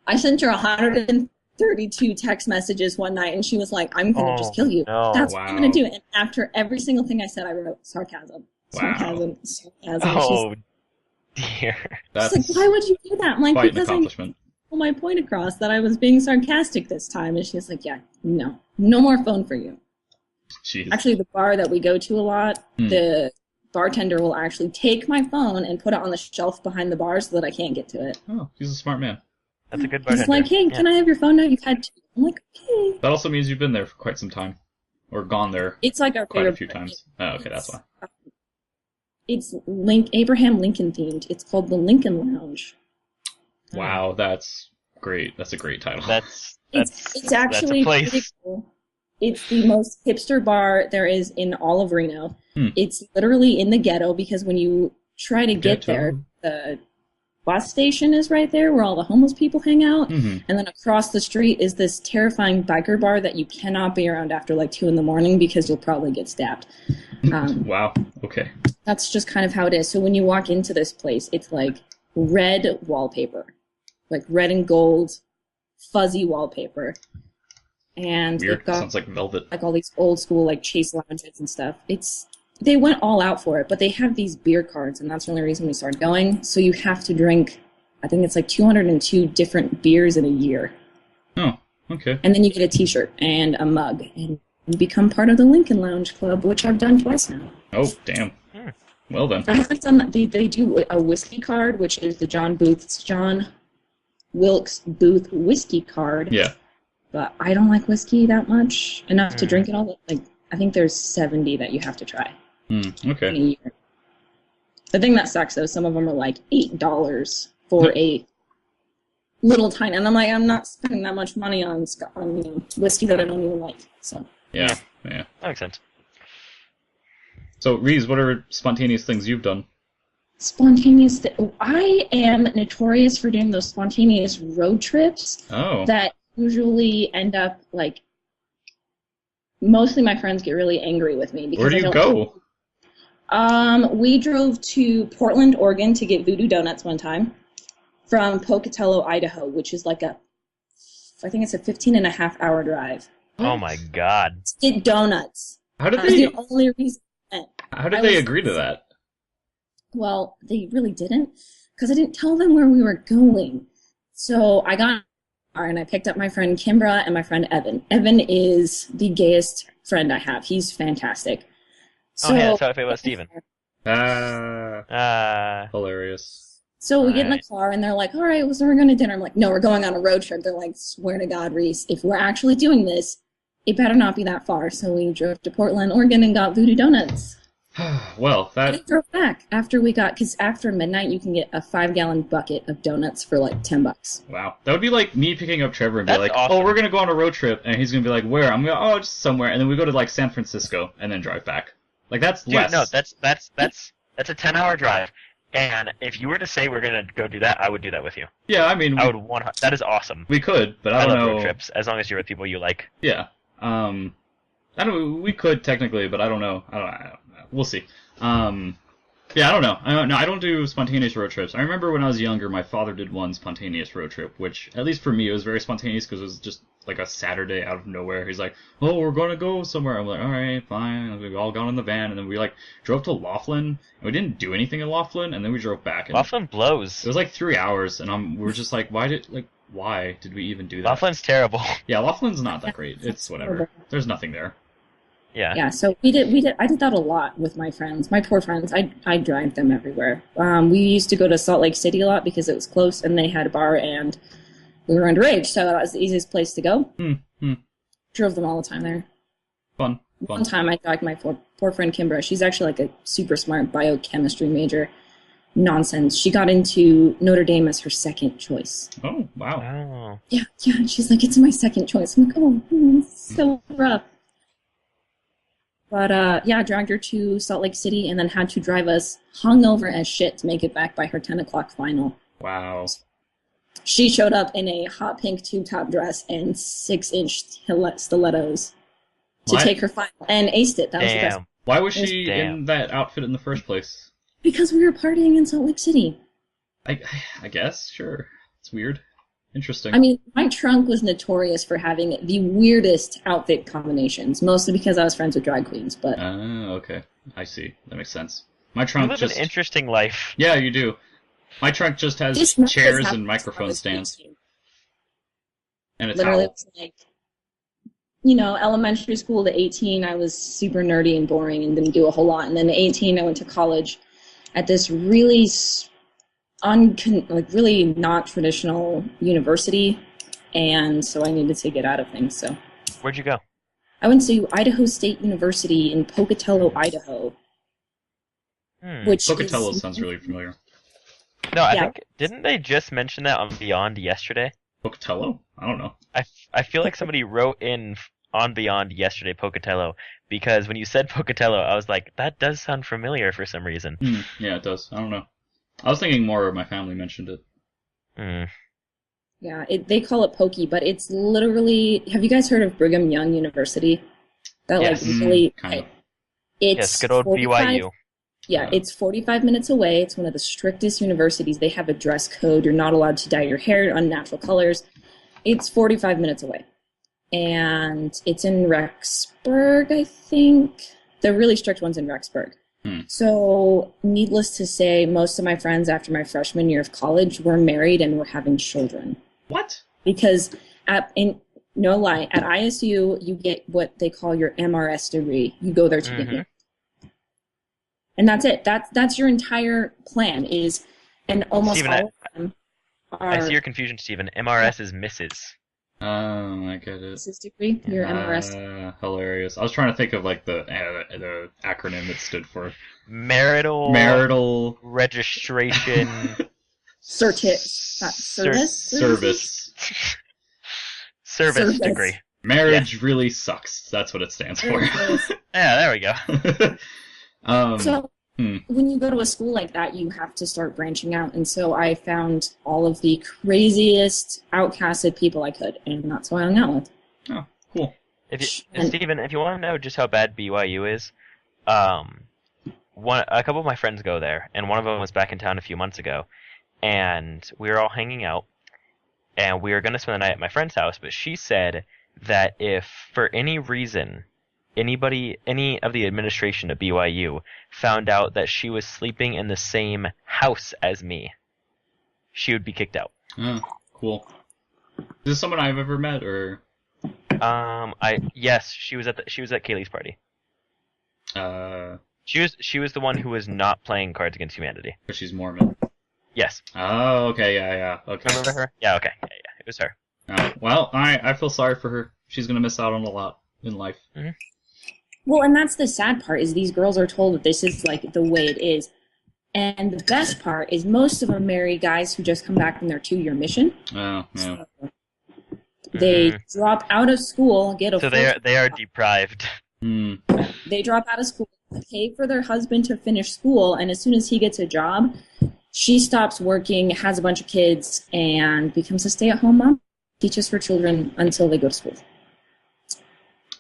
I sent her 132 text messages one night, and she was like, I'm going to just kill you. No. That's what I'm going to do. And after every single thing I said, I wrote sarcasm. Sarcasm. Oh, dear. That's she's like, why would you do that? I'm like, quite an because accomplishment. I put my point across that I was being sarcastic this time. And she's like, yeah, no more phone for you. Jeez. Actually, the bar that we go to a lot, the bartender will actually take my phone and put it on the shelf behind the bar so that I can't get to it. Oh, he's a smart man. That's a good bartender. He's like, hey, can I have your phone now? You've had two. I'm like, okay. That also means you've been there for quite some time. Or gone there It's like our quite a few favorite times. Oh, okay, that's why. It's Abraham Lincoln themed. It's called the Lincoln Lounge. Wow, that's great. That's a great title. It's actually that's a place. pretty cool. It's the most hipster bar there is in all of Reno. It's literally in the ghetto because when you try to get there, the bus station is right there where all the homeless people hang out. And then across the street is this terrifying biker bar that you cannot be around after like 2 a.m. because you'll probably get stabbed. Wow, okay. That's just kind of how it is. So when you walk into this place, it's like red wallpaper, like red and gold, fuzzy wallpaper. And Weird. they've got Sounds like velvet. like all these old school like chase lounges and stuff. They went all out for it, but they have these beer cards, and that's the only reason we started going. So you have to drink, I think it's like 202 different beers in a year. Oh, okay. And then you get a t-shirt and a mug, and you become part of the Lincoln Lounge Club, which I've done twice now. Oh, damn. Well then. I haven't done that. They do a whiskey card, which is the John Wilkes Booth whiskey card. Yeah. But I don't like whiskey that much, enough to drink it all. Like, I think there's 70 that you have to try in Okay. a year. The thing that sucks, though, some of them are like $8 for a little tiny. And I'm like, I'm not spending that much money on whiskey that I don't even like. So. Yeah. That makes sense. So, Reese, what are spontaneous things you've done? Spontaneous. I am notorious for doing those spontaneous road trips. Oh. That usually end up like. Mostly my friends get really angry with me because Where do you go? We drove to Portland, Oregon to get Voodoo Donuts one time from Pocatello, Idaho, which is like I think it's a 15-and-a-half-hour drive. Oh my god. To get donuts. How did That's they? the only reason. How did they agree to that? Well, they really didn't, because I didn't tell them where we were going. So I got in the car and I picked up my friend Kimbra and my friend Evan. Evan is the gayest friend I have. He's fantastic. So, Oh, yeah, that's how I feel about Steven. Hilarious. So we get in the Right. car and they're like, all right, so we're going to dinner. I'm like, no, we're going on a road trip. They're like, swear to God, Reese, if we're actually doing this, it better not be that far. So we drove to Portland, Oregon and got Voodoo Donuts. Well, And we that drove back after we got, because after midnight you can get a 5-gallon bucket of donuts for like $10. wow, that would be like me picking up Trevor and be That's like, awesome. "Oh, we're gonna go on a road trip," and he's gonna be like, "Where?" I'm gonna, "Oh, just somewhere," and then we go to like San Francisco and then drive back. Like that's Dude, less. no, that's a 10-hour drive. And if you were to say we're gonna go do that, I would do that with you. Yeah, I mean, I would want. That is awesome. we could, but I I don't love know. road trips as long as you're with people you like. Yeah. I don't. We could technically, but I don't know. I don't know. We'll see. Yeah, I don't know. I don't do spontaneous road trips. I remember when I was younger, my father did one spontaneous road trip, which at least for me it was very spontaneous because it was just like a Saturday out of nowhere. He's like, "Oh, we're gonna go somewhere." I'm like, "All right, fine." And we all got in the van, and then we like drove to Laughlin. And we didn't do anything in Laughlin, and then we drove back. And Laughlin blows. it was like 3 hours, and we were just like, why did we even do that? Laughlin's terrible. Yeah, Laughlin's not that great. It's whatever. There's nothing there. Yeah. Yeah, so I did that a lot with my friends, my poor friends. I drive them everywhere. We used to go to Salt Lake City a lot because it was close and they had a bar and we were underage, so that was the easiest place to go. Drove them all the time there. Fun. One time I talked to my poor friend Kimbra. She's actually like a super smart biochemistry major. Nonsense. She got into Notre Dame as her second choice. Oh, wow. Oh. Yeah. She's like, it's my second choice. I'm like, oh, it's so rough. But yeah, dragged her to Salt Lake City and then had to drive us hungover as shit to make it back by her 10 o'clock final. Wow. She showed up in a hot pink tube top dress and 6-inch stilettos to What? take her final and aced it. That was the best. Damn. Why was she Damn. in that outfit in the first place? Because we were partying in Salt Lake City. I guess, sure. It's weird. Interesting. I mean, my trunk was notorious for having the weirdest outfit combinations, mostly because I was friends with drag queens. But Okay. I see. That makes sense. My You trunk live just... an interesting life. Yeah, you do. My trunk just has this month has chairs happened and microphone since I was stands. 18. And a Literally, it towel. was like, elementary school to 18, I was super nerdy and boring and didn't do a whole lot. And then at 18, I went to college at this really really not traditional university, and so I needed to get out of things. So Where'd you go? I went to Idaho State University in Pocatello, Idaho, which Pocatello is sounds really familiar. No, I Yeah. think didn't they just mention that on Beyond yesterday? Pocatello? I don't know. I feel like somebody wrote in on Beyond yesterday Pocatello because when you said Pocatello, I was like, that does sound familiar for some reason. Yeah, it does. I don't know. I was thinking more of my family mentioned it. Yeah, they call it Pokey, but it's literally. Have you guys heard of Brigham Young University? That Yes. really. Kind of. It's Yes, good old 45 BYU. Yeah, it's 45 minutes away. It's one of the strictest universities. They have a dress code. You're not allowed to dye your hair unnatural colors. It's 45 minutes away. And it's in Rexburg, I think. The really strict one's in Rexburg. So, needless to say, most of my friends after my freshman year of college were married and were having children. What? Because, no lie, at ISU, you get what they call your MRS degree. You go there to get it. And that's it. That's your entire plan and almost Steven, all of them are... I see your confusion, Stephen. MRS is Mrs. Oh, I get it. This degree, your MRS. Hilarious. I was trying to think of like the acronym it stood for. Marital registration Service? service degree. Marriage really sucks. That's what it stands for. Yeah, there we go. So, when you go to a school like that, you have to start branching out. And so I found all of the craziest, outcasted people I could, and that's who I hung out with. Oh, cool. Stephen, if you want to know just how bad BYU is, a couple of my friends go there, and one of them was back in town a few months ago, and we were all hanging out, and we were going to spend the night at my friend's house, but she said that if, for any reason, any of the administration at BYU found out that she was sleeping in the same house as me, she would be kicked out. Oh, cool. Is this someone I've ever met, or? Yes, she was at Kaylee's party. She was the one who was not playing Cards Against Humanity. Because she's Mormon. Yes. Oh, okay, yeah, okay. Remember her? Yeah, okay. Yeah, it was her. Well, I feel sorry for her. She's gonna miss out on a lot in life. Mm-hmm. Well, and that's the sad part, is these girls are told that this is, like, the way it is. And the best part is most of them marry guys who just come back from their 2-year mission. Oh, yeah. So they drop out of school, get a So they are deprived. They drop out of school, pay for their husband to finish school, and as soon as he gets a job, she stops working, has a bunch of kids, and becomes a stay-at-home mom. Teaches her children until they go to school.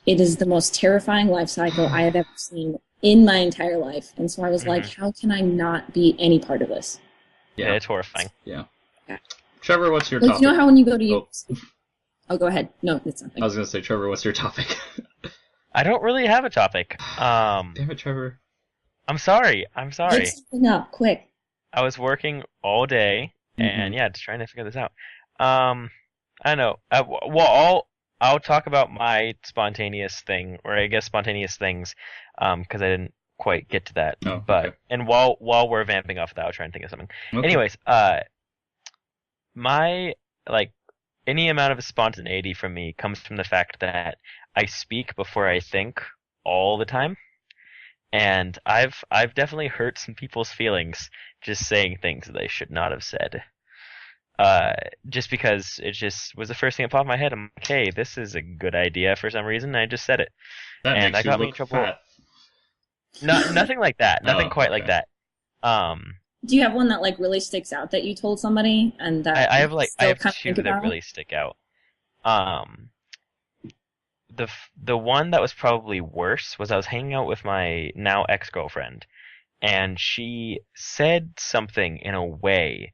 It is the most terrifying life cycle I have ever seen in my entire life. And so I was like, how can I not be any part of this? Yeah, it's horrifying. Yeah. Okay. Trevor, what's your topic? You know how when you go to Oh, go ahead. No, it's nothing. I was going to say, Trevor, what's your topic? I don't really have a topic. Damn it, Trevor. I'm sorry. Get something up, quick. I was working all day, and just trying to figure this out. I don't know. I'll talk about my spontaneous thing, or I guess spontaneous things, because I didn't quite get to that. Oh, but okay. and while we're vamping off that, I'll try and think of something. Okay. Anyways, my any amount of spontaneity from me comes from the fact that I speak before I think all the time, and I've definitely hurt some people's feelings just saying things that I should not have said. Just because it just was the first thing that popped in my head. I'm like, hey, this is a good idea for some reason, and I just said it. That and makes I got you me in look trouble. fat. Nothing like that. Nothing quite like that. Do you have one that, like, really sticks out that you told somebody and that I have still two that really stick out. The one that was probably worse was I was hanging out with my now ex-girlfriend, and she said something in a way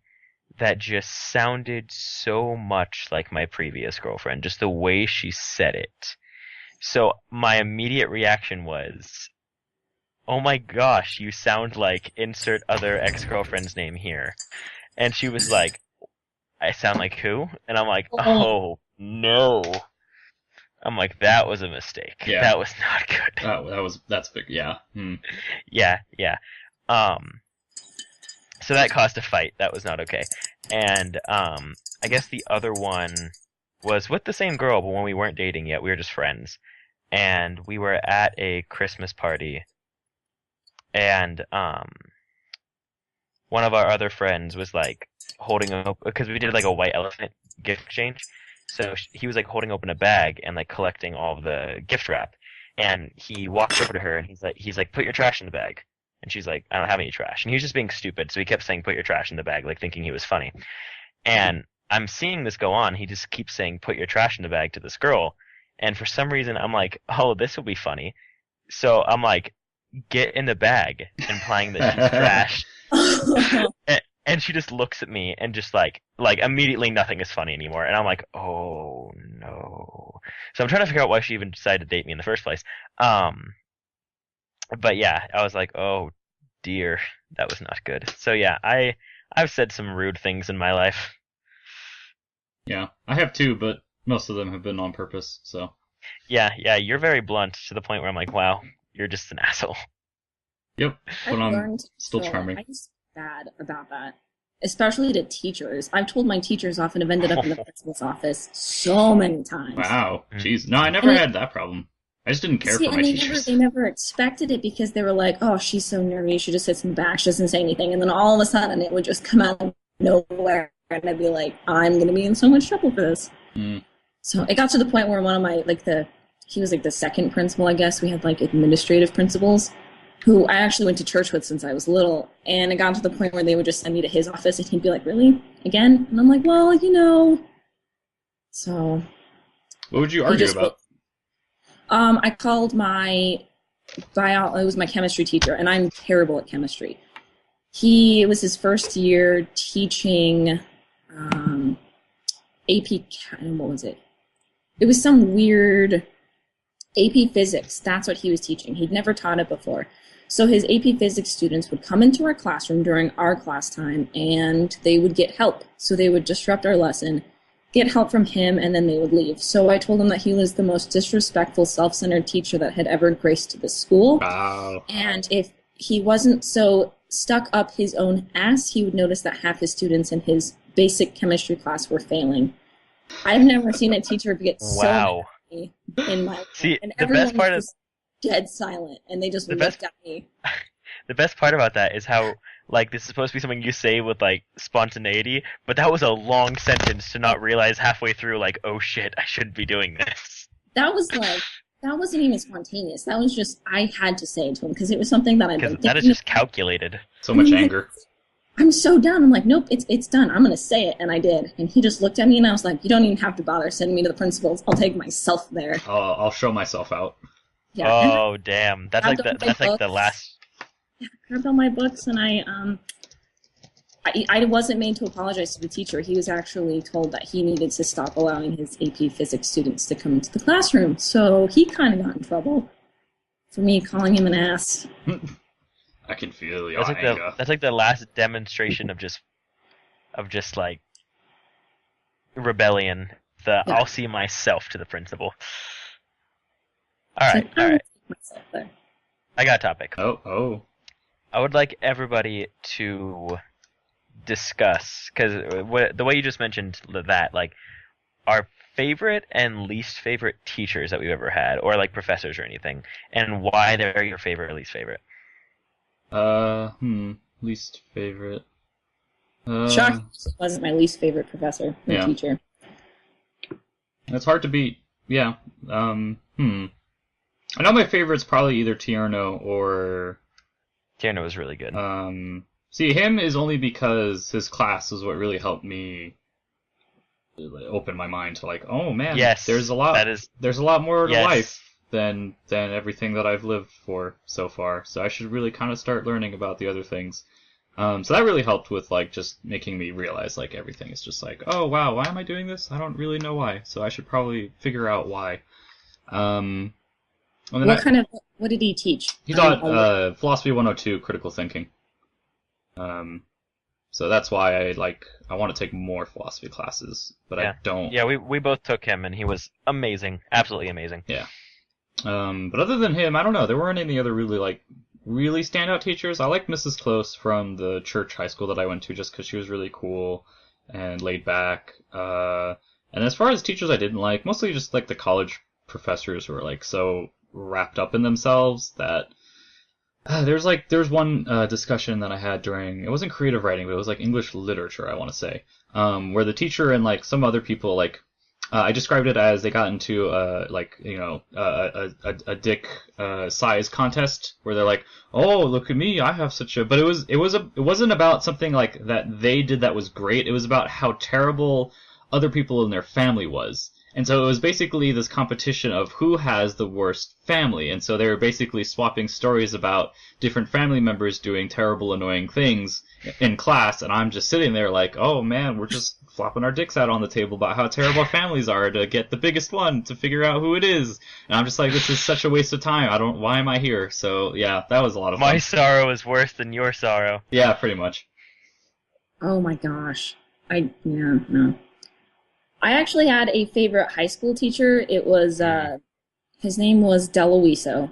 that just sounded so much like my previous girlfriend, just the way she said it. So my immediate reaction was, oh my gosh, you sound like insert other ex-girlfriend's name here. And she was like, I sound like who? And I'm like, oh no. I'm like, that was a mistake. Yeah. That was not good. That's big, yeah. Yeah. So that caused a fight. That was not okay. And I guess the other one was with the same girl, but when we weren't dating yet, we were just friends. And we were at a Christmas party, and one of our other friends was like holding up, because we did like a white elephant gift exchange. So he was like holding open a bag and like collecting all of the gift wrap. And he walked over to her and he's like, put your trash in the bag. And she's like, I don't have any trash. And he was just being stupid, so he kept saying, put your trash in the bag, like thinking he was funny. And I'm seeing this go on. He just keeps saying, put your trash in the bag to this girl. And for some reason, I'm like, oh, this will be funny. So I'm like, get in the bag, implying that she's trash. And she just looks at me and just like immediately nothing is funny anymore. And I'm like, oh no. So I'm trying to figure out why she even decided to date me in the first place. But yeah, I was like, oh dear, that was not good. So yeah, I've said some rude things in my life. Yeah, I have too, but most of them have been on purpose, so. Yeah, you're very blunt to the point where I'm like, wow, you're just an asshole. Yep, but I'm still charming. I just bad about that, especially to teachers. I've told my teachers off and have ended up in the principal's office so many times. Wow, jeez. No, I never had that problem. I just didn't care for my teachers. They never expected it because they were like, oh, she's so nerdy, she just sits in the back, she doesn't say anything. And then all of a sudden it would just come out of nowhere. And I'd be like, I'm going to be in so much trouble for this. So it got to the point where one of my, he was like the second principal, I guess. We had like administrative principals who I actually went to church with since I was little. And it got to the point where they would just send me to his office and he'd be like, really? Again? And I'm like, well, you know. So. What would you argue about? I called it was my chemistry teacher, and I'm terrible at chemistry. It was his first year teaching AP, what was it? It was some weird AP physics. That's what he was teaching. He'd never taught it before. So his AP physics students would come into our classroom during our class time, and they would get help. So they would disrupt our lesson, get help from him, and then they would leave. So I told him that he was the most disrespectful, self-centered teacher that had ever graced this school. Wow. And if he wasn't so stuck up his own ass, he would notice that half his students in his basic chemistry class were failing. I've never seen a teacher get so mad Wow. at me in my life. See, And the everyone best part was just dead silent, and they just The looked best- at me. The best part about that is how, like, this is supposed to be something you say with, like, spontaneity, but that was a long sentence to not realize halfway through, like, oh shit, I shouldn't be doing this. That wasn't even spontaneous. That was just, I had to say it to him, because it was something that I'd been Because thinking that is just calculated. So much anger. I'm so done. I'm like, nope, it's done. I'm going to say it. And I did. And he just looked at me and I was like, you don't even have to bother sending me to the principal's. I'll take myself there. I'll show myself out. Yeah. Oh, damn. That's like the last... I grabbed all my books and I wasn't made to apologize to the teacher. He was actually told that he needed to stop allowing his AP Physics students to come into the classroom. So he kind of got in trouble for me calling him an ass. I can feel your That's anger. that's like the last demonstration of just like rebellion. Yeah. I'll see myself to the principal. It's Alright, like, I alright. will take myself there. I got a topic. Oh. I would like everybody to discuss, because the way you just mentioned that, like, our favorite and least favorite teachers that we've ever had, or like professors or anything, and why they're your favorite or least favorite. Least favorite. Shocked wasn't my least favorite professor or Yeah. teacher. It's hard to beat. Yeah. I know my favorite's probably either Tierno or Tierno was really good. see, him is only because his class is what really helped me open my mind to, like, oh man, Yes, there's a lot more to Yes. life than everything that I've lived for so far. So I should really kind of start learning about the other things. So that really helped with, like, just making me realize, like, everything is just like, oh wow, why am I doing this? I don't really know why. So I should probably figure out why. And then What did he teach? he taught Philosophy 102, Critical Thinking. So that's why I want to take more philosophy classes, but I don't. Yeah, we both took him, and he was amazing, absolutely amazing. Yeah. But other than him, I don't know. There weren't any other really standout teachers. I liked Mrs. Close from the church high school that I went to, just because she was really cool and laid back. And as far as teachers I didn't like, mostly just like the college professors who were like so wrapped up in themselves that there's one discussion that I had during, it wasn't creative writing, but it was like English literature, I want to say, where the teacher and like some other people, like, I described it as they got into a dick size contest where they're like, oh, look at me, I have such a, but it wasn't about something like that they did that was great. It was about how terrible other people in their family was. And so it was basically this competition of who has the worst family. And so they were basically swapping stories about different family members doing terrible, annoying things in class. And I'm just sitting there like, oh man, we're just flopping our dicks out on the table about how terrible families are to get the biggest one to figure out who it is. And I'm just like, this is such a waste of time. Why am I here? So yeah, that was a lot of fun. My sorrow is worse than your sorrow. Yeah, pretty much. Oh my gosh. No. I actually had a favorite high school teacher. It was, his name was DeLuiso.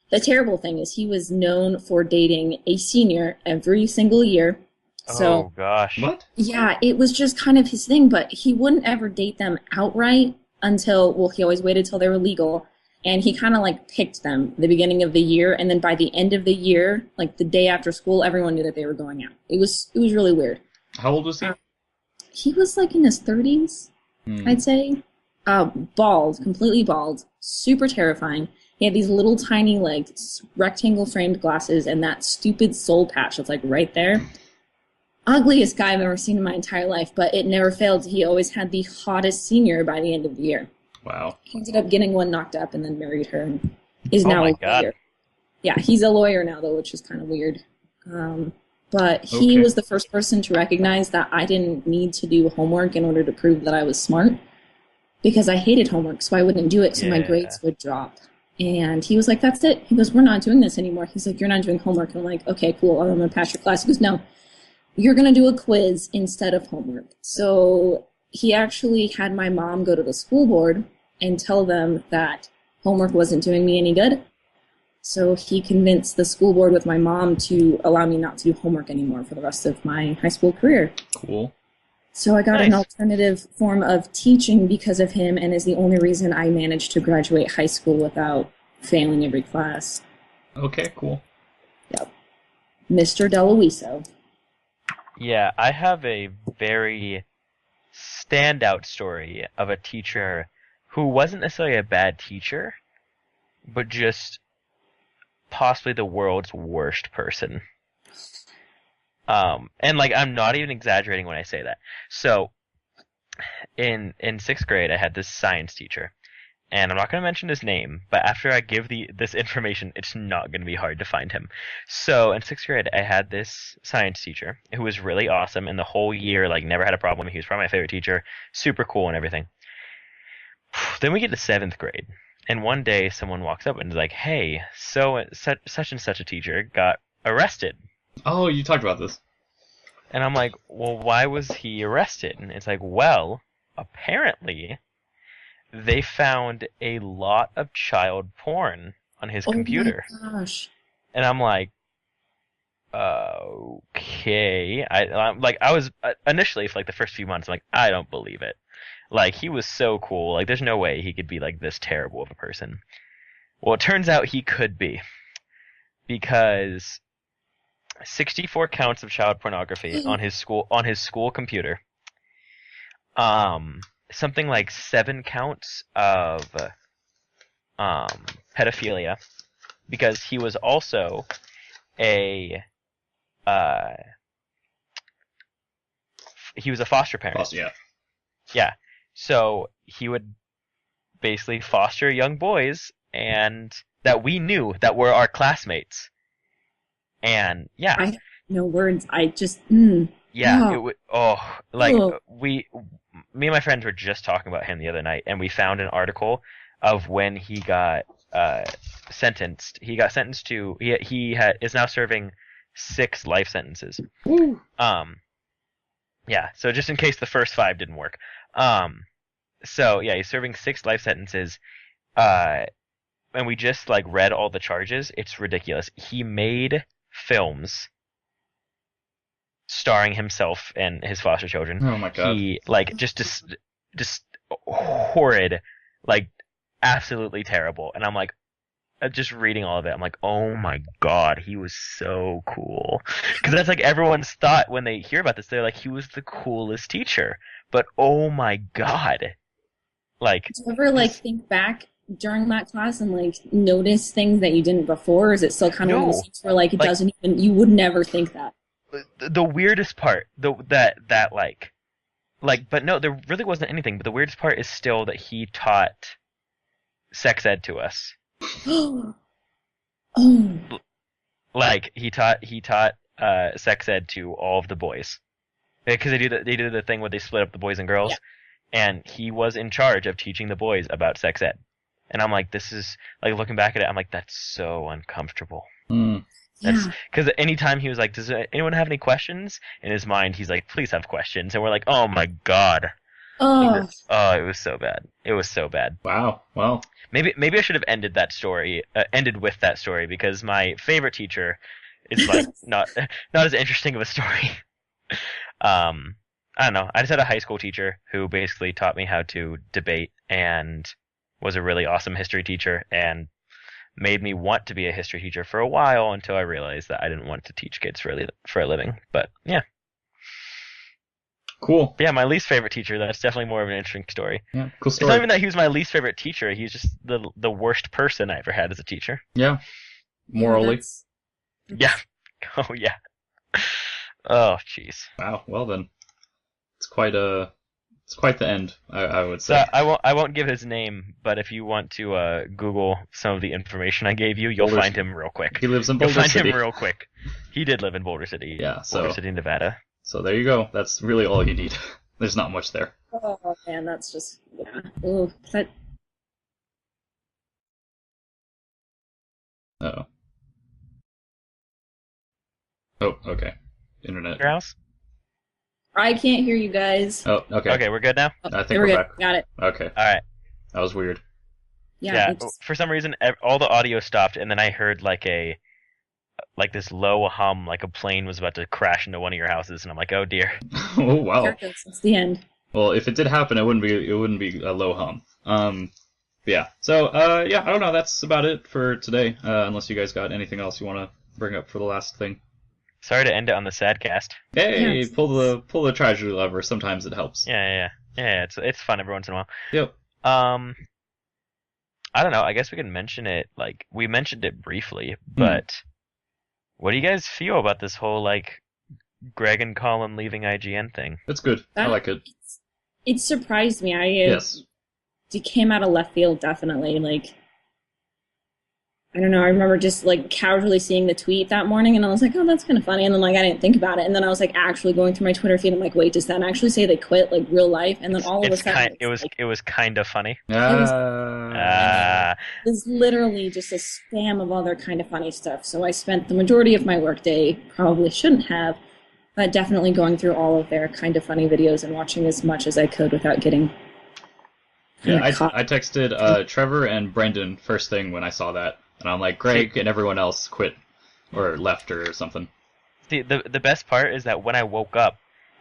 The terrible thing is he was known for dating a senior every single year. So, oh gosh. What? yeah, it was just kind of his thing, but he wouldn't ever date them outright until, he always waited till they were legal. And he kind of like picked them at the beginning of the year. And then by the end of the year, like the day after school, everyone knew that they were going out. It was really weird. How old was he? He was like in his 30s, I'd say. Bald, completely bald, super terrifying. He had these little tiny, like, rectangle framed glasses and that stupid soul patch that's like right there. Ugliest guy I've ever seen in my entire life, but it never failed. He always had the hottest senior by the end of the year. Wow. He ended up getting one knocked up and then married her and is now my a God. lawyer. Yeah, he's a lawyer now, though, which is kind of weird. But he was the first person to recognize that I didn't need to do homework in order to prove that I was smart, because I hated homework, so I wouldn't do it, so my grades would drop. And he was like, that's it. He goes, we're not doing this anymore. He's like, you're not doing homework. And I'm like, okay, cool, I'm going to pass your class. He goes, no, you're going to do a quiz instead of homework. So he actually had my mom go to the school board and tell them that homework wasn't doing me any good. So he convinced the school board with my mom to allow me not to do homework anymore for the rest of my high school career. Cool. So I got Nice. an alternative form of teaching because of him, and is the only reason I managed to graduate high school without failing every class. Okay, cool. Yep. Mr. DeLuiso. Yeah, I have a very standout story of a teacher who wasn't necessarily a bad teacher, but just possibly the world's worst person. And like I'm not even exaggerating when I say that. So in 6th grade, I had this science teacher, and I'm not going to mention his name, but after I give this information, it's not going to be hard to find him. So in 6th grade, I had this science teacher who was really awesome, and the whole year, like, never had a problem. He was probably my favorite teacher, super cool and everything. Then we get to 7th grade, and one day someone walks up and is like, "Hey, such and such a teacher got arrested." Oh, you talked about this. And I'm like, "Well, why was he arrested?" And it's like, "Well, apparently they found a lot of child porn on his computer." Oh my gosh. And I'm like, okay. I was initially for like the first few months, I'm like, I don't believe it. Like, he was so cool. Like, there's no way he could be like this terrible of a person. Well, it turns out he could be, because 64 counts of child pornography on his school computer. Something like 7 counts of pedophilia, because he was also a he was a foster parent. Yeah. Yeah. So he would basically foster young boys, and that we knew that were our classmates. And yeah. I have no words. I just, Yeah, Oh. it would. Me and my friends were just talking about him the other night, and we found an article of when he got sentenced. He got sentenced to is now serving 6 life sentences. Woo. Yeah. So just in case the first 5 didn't work. So yeah, he's serving 6 life sentences. And we just like read all the charges. It's ridiculous. He made films starring himself and his foster children. Oh my god. He like just horrid, like absolutely terrible. And I'm like, just reading all of it, I'm like, oh my god, he was so cool. Because that's like everyone's thought when they hear about this. They're like, he was the coolest teacher. But oh my god, like. do you ever like think back during that class and like notice things that you didn't before? Or is it still kind of one of those things where like it doesn't even, you would never think that? The weirdest part, but no, there really wasn't anything. But the weirdest part is still that he taught sex ed to us. Oh. Like he taught sex ed to all of the boys, because they do the thing where they split up the boys and girls, and he was in charge of teaching the boys about sex ed. And I'm like, this is like, looking back at it, I'm like, that's so uncomfortable. That's because anytime he was like, does anyone have any questions? In his mind, he's like, please have questions. And we're like, oh my god. Oh. It was so bad. It was so bad. Wow. Well. Maybe I should have ended with that story, because my favorite teacher is like not as interesting of a story. I don't know. I just had a high school teacher who basically taught me how to debate, and was a really awesome history teacher, and made me want to be a history teacher for a while, until I realized that I didn't want to teach kids for a living. But yeah. Cool. Yeah, my least favorite teacher, that's definitely more of an interesting story. Yeah, cool story. It's not even that he was my least favorite teacher, he's just the worst person I ever had as a teacher. Yeah. Morally. Yeah. Oh yeah. Oh jeez. Wow. Well then, it's quite the end, I would say. So I won't give his name, but if you want to Google some of the information I gave you, you'll find him real quick. He lives in You'll Boulder find City. him real quick. He did live in Boulder City. Yeah. So Boulder City, Nevada. So there you go. That's really all you need. There's not much there. Oh man, that's just Ooh, that. Uh-oh. Oh, okay. Internet. Your house? I can't hear you guys. Oh, okay. Okay, we're good now? I think There we're we go. back. Got it. Okay. Alright. That was weird. Yeah, it's For some reason, all the audio stopped, and then I heard like this low hum, like a plane was about to crash into one of your houses, and I'm like, oh dear. Oh wow. there it goes. It's the end. Well, if it did happen, it wouldn't be a low hum. Yeah. So, yeah, I don't know. That's about it for today. Unless you guys got anything else you want to bring up for the last thing. Sorry to end it on the sad cast. Hey, Yes. pull the tragedy lever. Sometimes it helps. Yeah. It's fun every once in a while. Yep. I don't know. I guess we can mention it. Like we mentioned it briefly, but what do you guys feel about this whole like Greg and Colin leaving IGN thing? It's good. I That- like it. It surprised me. Yes. It came out of left field, definitely. Like, I don't know. I remember just like casually seeing the tweet that morning, and I was like, "Oh, that's kind of funny." And then like I didn't think about it, and then I was like actually going through my Twitter feed. I'm like, "Wait, does that actually say they quit like real life?" And then all of a sudden, It was kind of funny. Ah. it was literally just a spam of other kind of funny stuff. So I spent the majority of my workday, probably shouldn't have, but definitely going through all of their kind of funny videos and watching as much as I could without getting. Yeah, I caught. texted Trevor and Brendan first thing when I saw that, and I'm like, Greg and everyone else quit or left or something. See, the best part is that when I woke up,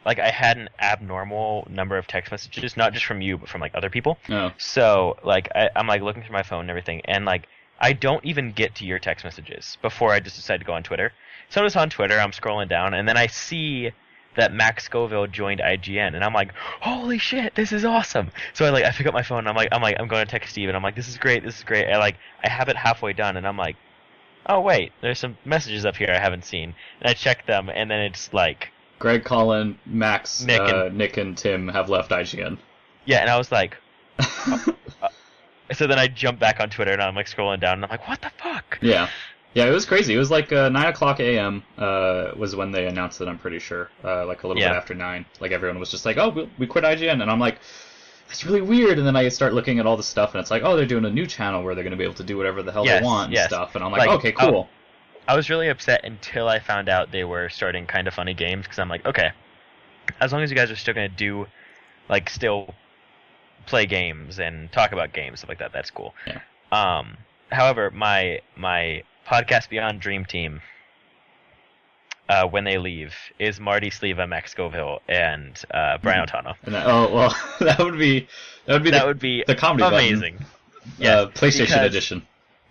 like I had an abnormal number of text messages, not just from you, but from like other people. Oh. So like I'm like looking through my phone and everything, and like I don't even get to your text messages before I just decide to go on Twitter. So I was on Twitter, I'm scrolling down, and then I see that Max Scoville joined IGN, and I'm like, holy shit, this is awesome. So I pick up my phone, and I'm going to text Steve, and I'm like, this is great. I have it halfway done, and I'm like, oh wait, there's some messages up here I haven't seen, and I check them, and then it's like Greg, Colin, Max, Nick and Tim have left IGN. yeah, and I was like, so then I jump back on Twitter, and I'm like scrolling down, and I'm like, what the fuck? Yeah. Yeah, it was crazy. It was like 9 o'clock a.m. Was when they announced it, I'm pretty sure. Like a little bit after 9. Like everyone was just like, oh, we quit IGN. And I'm like, that's really weird. And then I start looking at all the stuff, and it's like, oh, they're doing a new channel where they're going to be able to do whatever the hell they want and stuff. And I'm like okay, cool. I was really upset until I found out they were starting Kind of Funny Games, because I'm like, okay, as long as you guys are still going to do, like, still play games and talk about games, stuff like that, that's cool. Yeah. However, my Podcast Beyond Dream Team, when they leave, is Marty Sleva, Max Scoville, and Brian O'Tano. And that would be the comedy amazing. Button, Yes, PlayStation edition.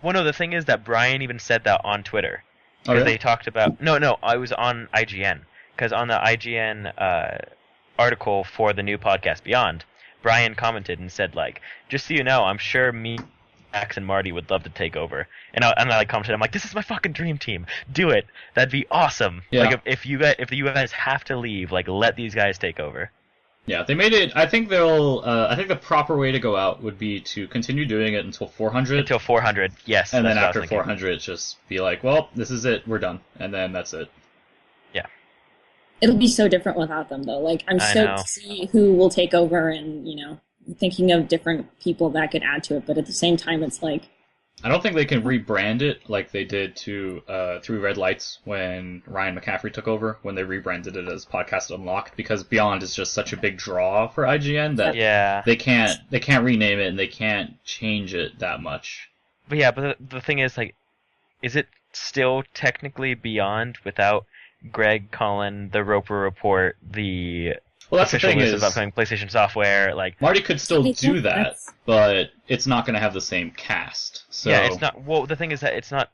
Well, no, the thing is that Brian even said that on Twitter. Oh, Because really? they talked about... No, I was on IGN. Because on the IGN article for the new Podcast Beyond, Brian commented and said, like, just so you know, I'm sure me, Max, and Marty would love to take over. And I commented, I'm like, this is my fucking dream team. Do it. That'd be awesome. Yeah. Like, if you guys have to leave, like, let these guys take over. Yeah, they made it. I think the proper way to go out would be to continue doing it until 400. Until 400, yes. And then that's what I after was thinking. 400, just be like, well, this is it. We're done. And then that's it. Yeah. It'll be so different without them, though. Like, I'm I stoked know. to see who will take over and, thinking of different people that could add to it. But at the same time, it's like... I don't think they can rebrand it like they did to Through Red Lights when Ryan McCaffrey took over, when they rebranded it as Podcast Unlocked, because Beyond is just such a big draw for IGN that Yeah. they can't rename it and they can't change it that much. But yeah, but the thing is, like, is it still technically Beyond without Greg, Colin, the Roper Report, the Well, that's the official thing list is, of upcoming PlayStation software? Like, Marty could still Hey, do that, that's- but it's not going to have the same cast. So yeah, it's not. Well, the thing is that it's not.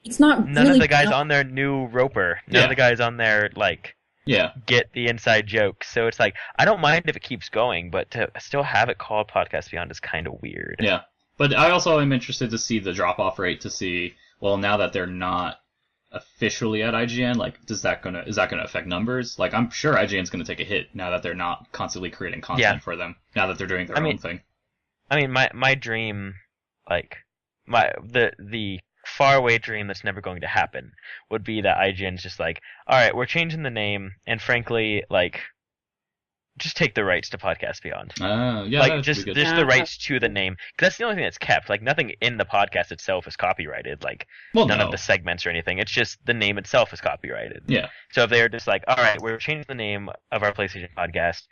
It's not None really of the guys about- on there knew Roper. None Yeah. of the guys on there like Yeah, get the inside jokes. So it's like I don't mind if it keeps going, but to still have it called Podcast Beyond is kind of weird. yeah. But I also am interested to see the drop-off rate to see, well, now that they're not officially at IGN, like, is that gonna affect numbers? Like, I'm sure IGN's gonna take a hit now that they're not constantly creating content for them. Now that they're doing their own thing. I mean, my dream, like the faraway dream that's never going to happen would be that IGN's just like, all right, we're changing the name, and frankly, like, just take the rights to Podcast Beyond. Yeah, Like, that'd just be good. the rights to the name, because that's the only thing that's kept. Like, nothing in the podcast itself is copyrighted. Like, Well, none no. of the segments or anything. It's just the name itself is copyrighted. Yeah. So if they're just like, all right, we're changing the name of our PlayStation podcast,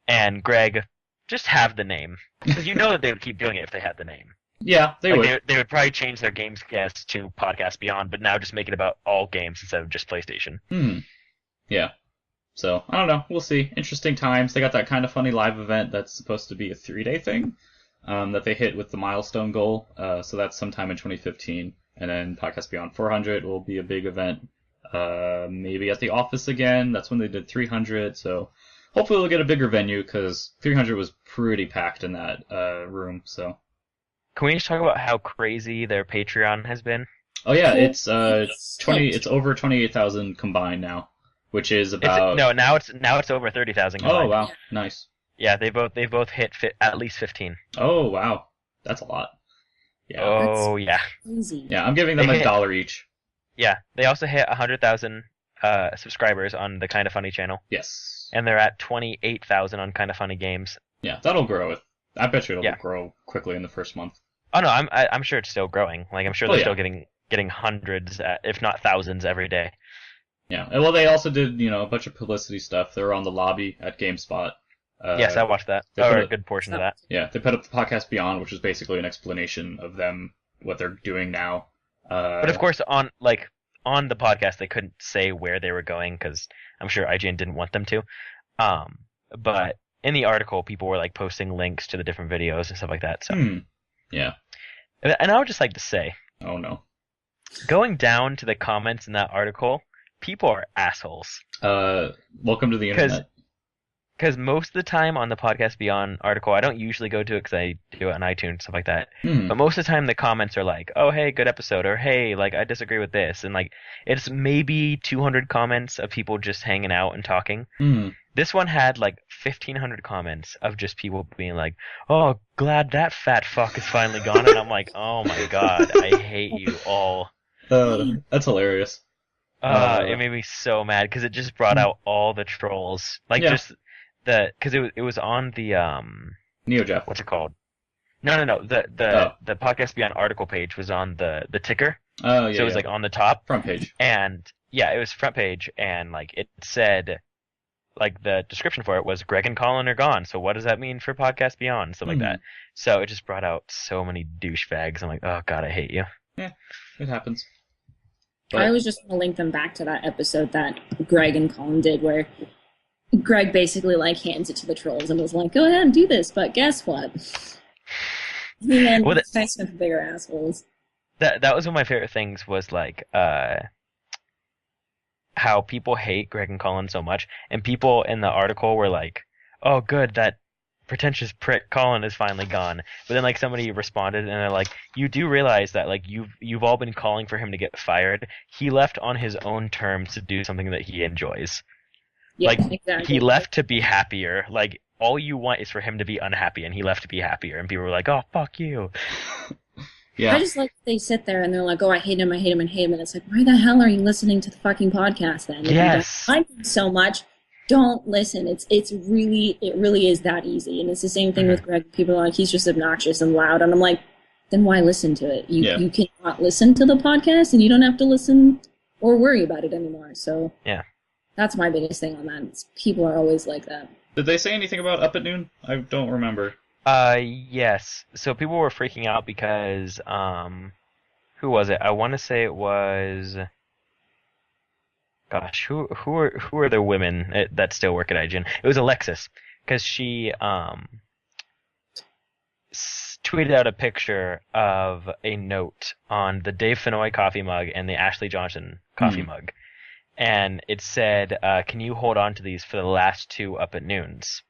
and Greg, just have the name, because you know that they would keep doing it if they had the name. Yeah, they Like would. they would probably change their games guest to Podcast Beyond, but now just make it about all games instead of just PlayStation. Yeah. So, I don't know. We'll see. Interesting times. They got that kind of funny live event that's supposed to be a 3-day thing that they hit with the milestone goal. So that's sometime in 2015. And then Podcast Beyond 400 will be a big event. Maybe at the office again. That's when they did 300. So hopefully we'll get a bigger venue because 300 was pretty packed in that room. So. Can we just talk about how crazy their Patreon has been? Oh yeah, it's 20. It's over 28,000 combined now, which is about. Now it's over 30,000. Oh wow, nice. Yeah, they both hit at least 15. Oh wow, that's a lot. Yeah. Oh yeah. Crazy. Yeah, I'm giving them $1 each. Yeah, they also hit 100,000 subscribers on the Kinda Funny channel. Yes. And they're at 28,000 on Kinda Funny Games. Yeah, that'll grow. I bet you it'll grow quickly in the first month. Oh no, I'm sure it's still growing. Like I'm sure they're still getting hundreds, if not thousands, every day. Yeah. Well, they also did a bunch of publicity stuff. They were on the lobby at GameSpot. Yes, I watched that. Or a good portion of that. Yeah, they put up the Podcast Beyond, which is basically an explanation of them, what they're doing now. But of course, on the podcast, they couldn't say where they were going because I'm sure IGN didn't want them to. But in the article, people were like posting links to the different videos and stuff like that. So. Yeah. And I would just like to say. Oh no. Going down to the comments in that article, people are assholes. Welcome to the internet. Because most of the time on the Podcast Beyond article, I don't usually go to it because I do it on iTunes, stuff like that. But most of the time the comments are like, oh, hey, good episode, or hey, like, I disagree with this. And like, it's maybe 200 comments of people just hanging out and talking. This one had like 1,500 comments of just people being like, oh, glad that fat fuck is finally gone. And I'm like, oh my god, I hate you all. That's hilarious. It made me so mad because it just brought out all the trolls. Like, just... Because it was on the NeoJeff. What's it called? No. The Podcast Beyond article page was on the ticker. Oh yeah. So it was like on the top front page. And yeah, it was front page, and like it said, like the description for it was Greg and Colin are gone. So what does that mean for Podcast Beyond? Stuff like that. So it just brought out so many douchebags. I'm like, oh god, I hate you. Yeah, it happens. But I always just want to link them back to that episode that Greg and Colin did where Greg basically like hands it to the trolls and was like, go ahead and do this, but guess what? Man, well, thanks for the bigger assholes. That was one of my favorite things was like how people hate Greg and Colin so much, and people in the article were like, oh good, that pretentious prick Colin is finally gone. But then like somebody responded and they're like, you do realize that like you've all been calling for him to get fired. He left on his own terms to do something that he enjoys. Yeah, like, exactly. He left to be happier. Like, all you want is for him to be unhappy, and he left to be happier. And people were like, oh, fuck you. Yeah. I just like they sit there and they're like, oh, I hate him, I hate him, and hate him. And it's like, why the hell are you listening to the fucking podcast then? If yes. you don't like him so much, don't listen. It really is that easy. And it's the same thing with Greg. People are like, he's just obnoxious and loud. And I'm like, then why listen to it? You cannot listen to the podcast, and you don't have to listen or worry about it anymore. So yeah. That's my biggest thing on that. It's people are always like that. Did they say anything about Up at Noon? I don't remember. Yes. So people were freaking out because, who was it? I want to say it was, gosh, who are the women that still work at IGN? It was Alexis, because she, tweeted out a picture of a note on the Dave Fennoy coffee mug and the Ashley Johnson coffee mug. And it said, can you hold on to these for the last 2 Up at Noons?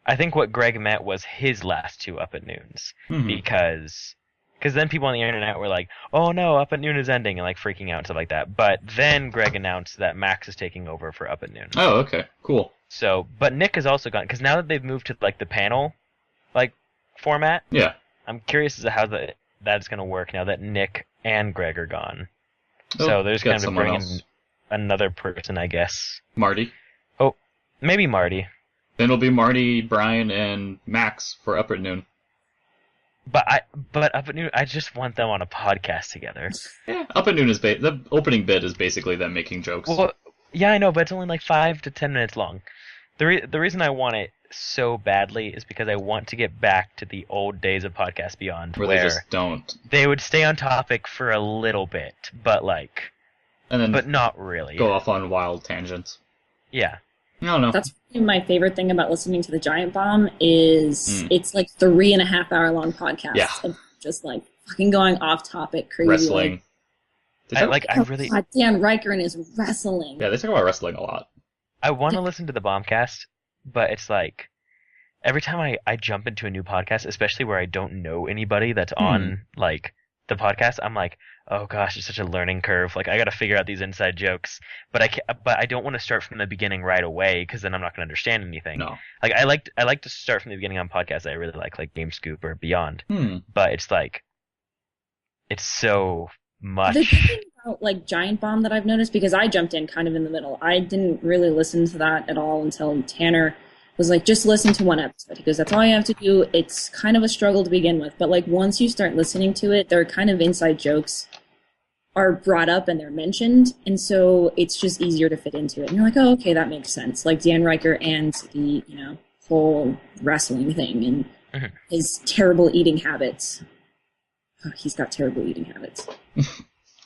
I think what Greg meant was his last 2 Up at Noons. Because then people on the internet were like, oh no, Up at Noon is ending, and like freaking out and stuff like that. But then Greg announced that Max is taking over for Up at Noon. Oh, okay. Cool. So, but Nick has also gone, because now that they've moved to like the panel, like, format, yeah, I'm curious as to how that's going to work now that Nick and Greg are gone. So there's kind of bringing another person, I guess. Marty. Oh, maybe Marty. Then it'll be Marty, Brian, and Max for Up at Noon. But Up at Noon, I just want them on a podcast together. Yeah, Up at Noon is the opening bit is basically them making jokes. Well, yeah, I know, but it's only like 5 to 10 minutes long. The reason I want it so badly is because I want to get back to the old days of Podcast Beyond, where they just don't. They would stay on topic for a little bit, but not really. Go off on wild tangents. Yeah. No. That's my favorite thing about listening to the Giant Bomb is it's like 3.5 hour long podcast. Yeah. Of just like fucking going off topic, crazy. Wrestling. God, Dan Riker and his wrestling. Yeah, they talk about wrestling a lot. I want to listen to the Bombcast, but it's like every time I jump into a new podcast, especially where I don't know anybody that's on like the podcast, I'm like, oh gosh, it's such a learning curve. Like I got to figure out these inside jokes, but I don't want to start from the beginning right away because then I'm not going to understand anything. No. Like I like to start from the beginning on podcasts that I really like Game Scoop or Beyond. But it's like it's so much. The thing about like Giant Bomb that I've noticed, because I jumped in kind of in the middle, I didn't really listen to that at all until Tanner was like, just listen to one episode. He goes, that's all you have to do. It's kind of a struggle to begin with, but like once you start listening to it, their kind of inside jokes are brought up and they're mentioned, and so it's just easier to fit into it. And you're like, oh, okay, that makes sense. Like Dan Riker and the whole wrestling thing and his terrible eating habits. Oh, he's got terrible eating habits.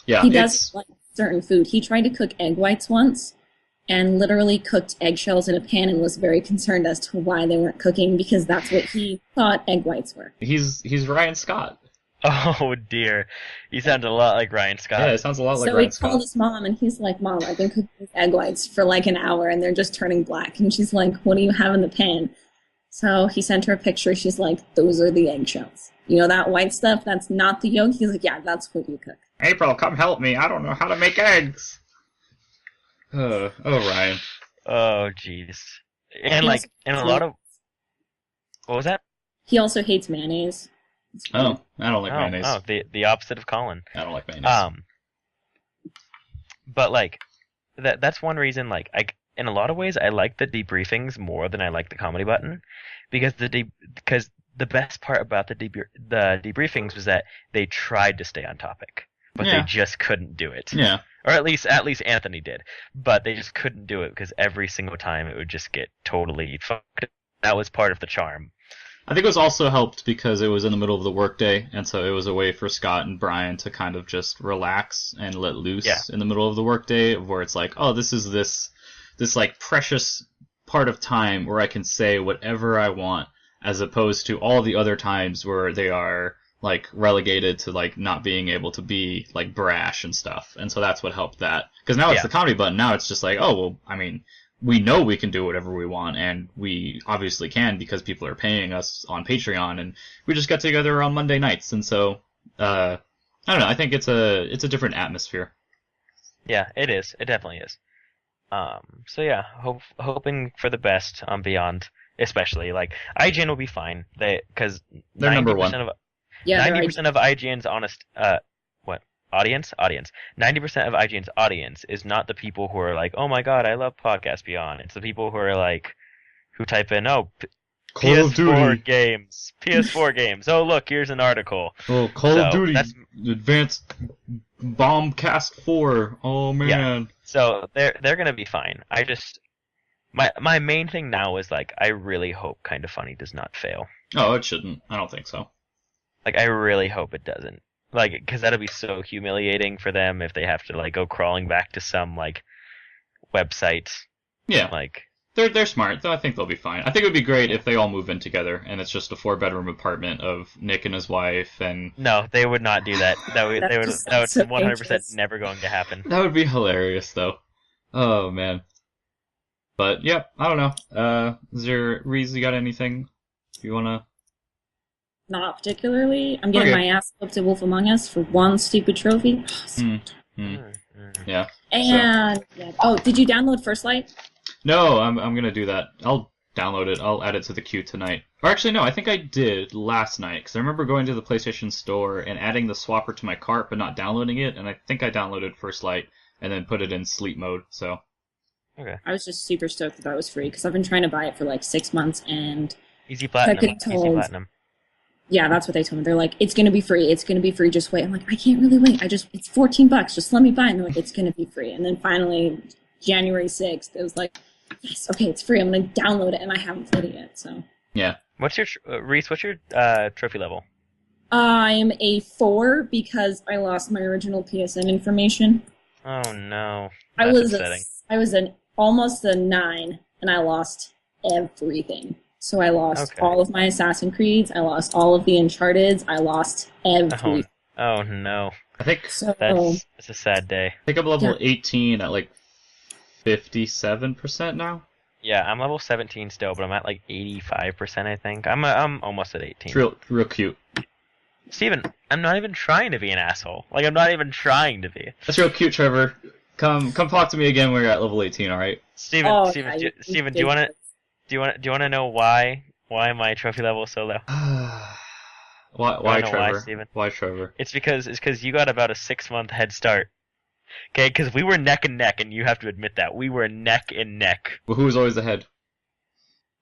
Yeah, he does like certain food. He tried to cook egg whites once and literally cooked eggshells in a pan and was very concerned as to why they weren't cooking because that's what he thought egg whites were. He's Ryan Scott. Oh dear, he sounds a lot like Ryan Scott. Yeah, it sounds a lot like Ryan Scott. So he called his mom and he's like, Mom, I've been cooking these egg whites for like an hour and they're just turning black. And she's like, what do you have in the pan? So he sent her a picture. She's like, those are the eggshells. You know that white stuff? That's not the yolk? He's like, yeah, that's what you cook. April, come help me. I don't know how to make eggs. Oh, Ryan. Oh, jeez. And like, and a lot of... What was that? He also hates mayonnaise. Oh, I don't like mayonnaise. Oh, the opposite of Colin. I don't like mayonnaise. But like, that's one reason, like, in a lot of ways, I like the debriefings more than I like the comedy button. Because the best part about the debriefings was that they tried to stay on topic, but they just couldn't do it. Yeah. Or at least Anthony did, but they just couldn't do it because every single time it would just get totally fucked. That was part of the charm. I think it was also helped because it was in the middle of the workday, and so it was a way for Scott and Brian to kind of just relax and let loose in the middle of the workday, where it's like, oh, this is this like precious part of time where I can say whatever I want, as opposed to all the other times where they are like relegated to like not being able to be like brash and stuff. And so that's what helped that. Because now it's the comedy button. Now it's just like, oh, well, I mean, we know we can do whatever we want, and we obviously can because people are paying us on Patreon, and we just get together on Monday nights. And so, I don't know. I think it's a different atmosphere. Yeah, it is. It definitely is. So yeah, hoping for the best on Beyond, especially like IGN will be fine. Because they're number one. 90% of IGN's audience. 90% of IGN's audience is not the people who are like, oh my god, I love Podcast Beyond. It's the people who are like, who type in, PS4 games. Oh look, here's an article. Oh, Call of Duty Advanced Bombcast 4. Oh man. Yeah. So they're gonna be fine. I just my main thing now is like, I really hope Kind of Funny does not fail. Oh, it shouldn't. I don't think so. Like, I really hope it doesn't. Like, because that'll be so humiliating for them if they have to, like, go crawling back to some, like, website. Yeah. Like, they're smart, though. I think they'll be fine. I think it would be great if they all move in together, and it's just a 4-bedroom apartment of Nick and his wife, and... No, they would not do that. That would 100% never going to happen. That would be hilarious, though. Oh, man. But, yeah, I don't know. Reese, you got anything you wanna... Not particularly. I'm getting my ass up to Wolf Among Us for one stupid trophy. Yeah. And did you download First Light? No, I'm gonna do that. I'll download it. I'll add it to the queue tonight. Or actually, no, I think I did last night because I remember going to the PlayStation Store and adding the swapper to my cart, but not downloading it. And I think I downloaded First Light and then put it in sleep mode. So. Okay. I was just super stoked that was free because I've been trying to buy it for like 6 months and. Easy platinum. Yeah, that's what they told me. They're like, it's going to be free. It's going to be free. Just wait. I'm like, I can't really wait. It's $14. Just let me buy it. And they're like, it's going to be free. And then finally, January 6th, it was like, Yes, okay, it's free. I'm gonna download it, and I haven't played it yet. So Yeah. What's your Reese? What's your trophy level? I'm a 4 because I lost my original PSN information. Oh no, I that's was upsetting. I was an almost a 9, and I lost everything. So I lost Okay. all of my Assassin's Creeds. I lost all of the Uncharted's. I lost everything. Oh no, I think So that's a sad day. I'm level Yeah. 18 at like 57% now. Yeah, I'm level 17 still, but I'm at like 85%. I think I'm almost at 18. It's real cute. Steven, I'm not even trying to be an asshole. Like, I'm not even trying to be. That's real cute, Trevor. Come talk to me again when you're at level 18. All right. Steven, Oh, Steven, yeah, Steven, do you want to know why my trophy level is so low? Why know Trevor? why, Steven? Why Trevor? It's because you got about a 6-month head start. Okay, because we were neck and neck, and you have to admit that we were neck and neck. Well, who was always ahead?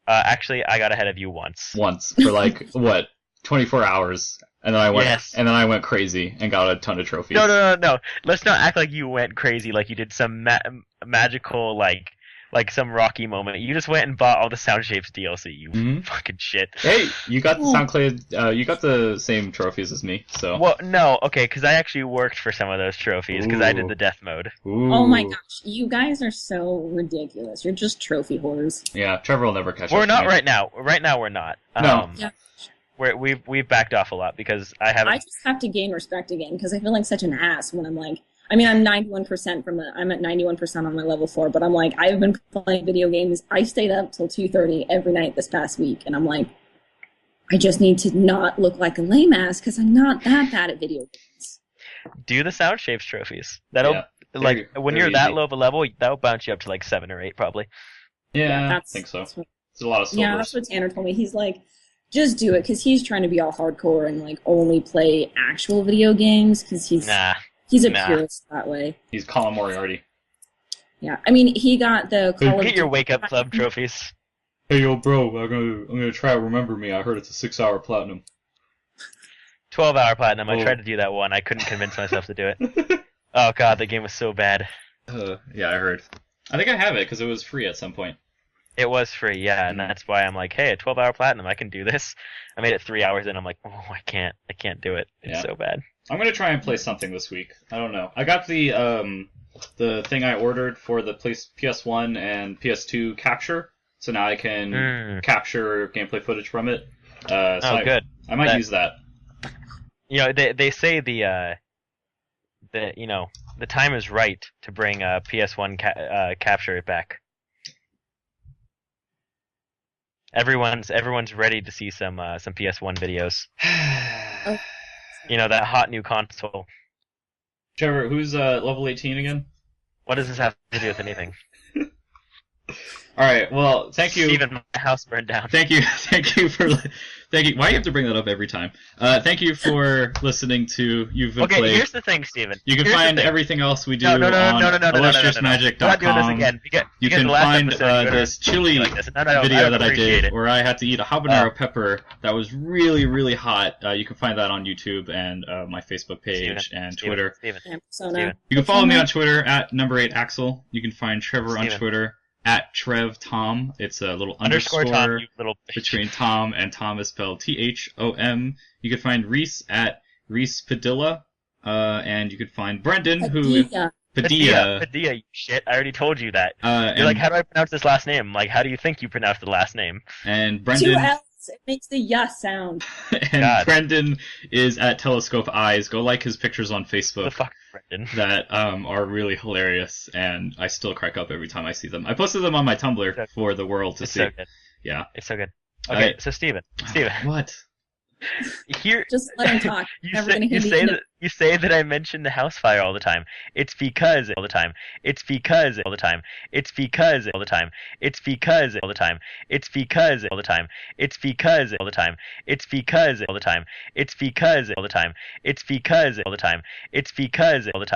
Actually, I got ahead of you once. Once for like what 24 hours, and then I went crazy and got a ton of trophies. No. Let's not act like you went crazy, like you did some magical like some Rocky moment. You just went and bought all the Sound Shapes DLC. You fucking shit. Hey, you got the SoundCloud. You got the same trophies as me. So. Well, no, okay, because I actually worked for some of those trophies because I did the death mode. Ooh. Oh my gosh, you guys are so ridiculous. You're just trophy whores. Yeah, Trevor will never catch up. We're not to me. right now. Right now, we're not. No. Yeah. We've backed off a lot because I haven't. I just have to gain respect again because I feel like such an ass when I'm like, I mean, I'm 91% I'm at 91% on my level 4, but I'm like, I've been playing video games. I stayed up till 2:30 every night this past week, and I'm like, I just need to not look like a lame ass because I'm not that bad at video games. Do the Sound Shapes trophies. That'll when they're you're that easy. low of a level, that'll bounce you up to like 7 or 8 probably. Yeah, I think so. That's what, It's a lot of silvers. yeah, that's what Tanner told me. He's like, just do it because he's trying to be all hardcore and like only play actual video games because he's a purist that way. He's Colin Moriarty. Yeah, I mean, he got the Call of Get your Wake Up Club trophies. Hey, yo, bro, I'm gonna try to remember me. I heard it's a 6-hour platinum. 12-hour platinum. I Oh. tried to do that one. I couldn't convince myself to do it. Oh god, the game was so bad. Yeah, I heard. I think I have it because it was free at some point. It was free, yeah, and that's why I'm like, hey, a 12-hour platinum, I can do this. I made it 3 hours in. I'm like, oh, I can't do it. It's so bad. I'm gonna try and play something this week. I don't know. I got the thing I ordered for the PS1 and PS2 capture, so now I can capture gameplay footage from it. Good. I might use that. You know, they say the time is right to bring PS1 capture it back. Everyone's ready to see some PS1 videos. You know, that hot new console. Trevor, who's level 18 again? What does this have to do with anything? All right. Well, thank you. Steven, my house burned down. Thank you for. Thank you. Why do you have to bring that up every time? Thank you for listening to You've Been Okay, Played. here's the thing, Steven. You can find everything else we do no, on illustriousmagic.com. We're not doing this again. You can find this chili video that I did where I had to eat a habanero pepper that was really, really hot. You can find that on YouTube and my Facebook page and Twitter. Steven. You can follow me on Twitter at number8axel. You can find Trevor on Twitter at TrevTom. It's a little underscore Tom, you little bitch. between Tom and Tom is spelled THOM. You can find Reese at Reese Padilla. And you can find Brendan Padilla, you shit. I already told you that. and, You're like, how do I pronounce this last name? Like, how do you think you pronounce the last name? And 2 Brendan. L's. It makes the yes sound. And God. Brendan is at Telescope Eyes. Go like his pictures on Facebook. The fuck, Brendan? That are really hilarious, and I still crack up every time I see them. I posted them on my Tumblr for the world to see. So good. Yeah. It's so good. Okay, so Steven. What? Here, Just let him talk. you say that I mention the house fire all the time. It's because all the time. It's because all the time. It's because all the time. It's because all the time. It's because all the time. It's because all the time. It's because all the time. It's because all the time. It's because all the time. It's because all the time.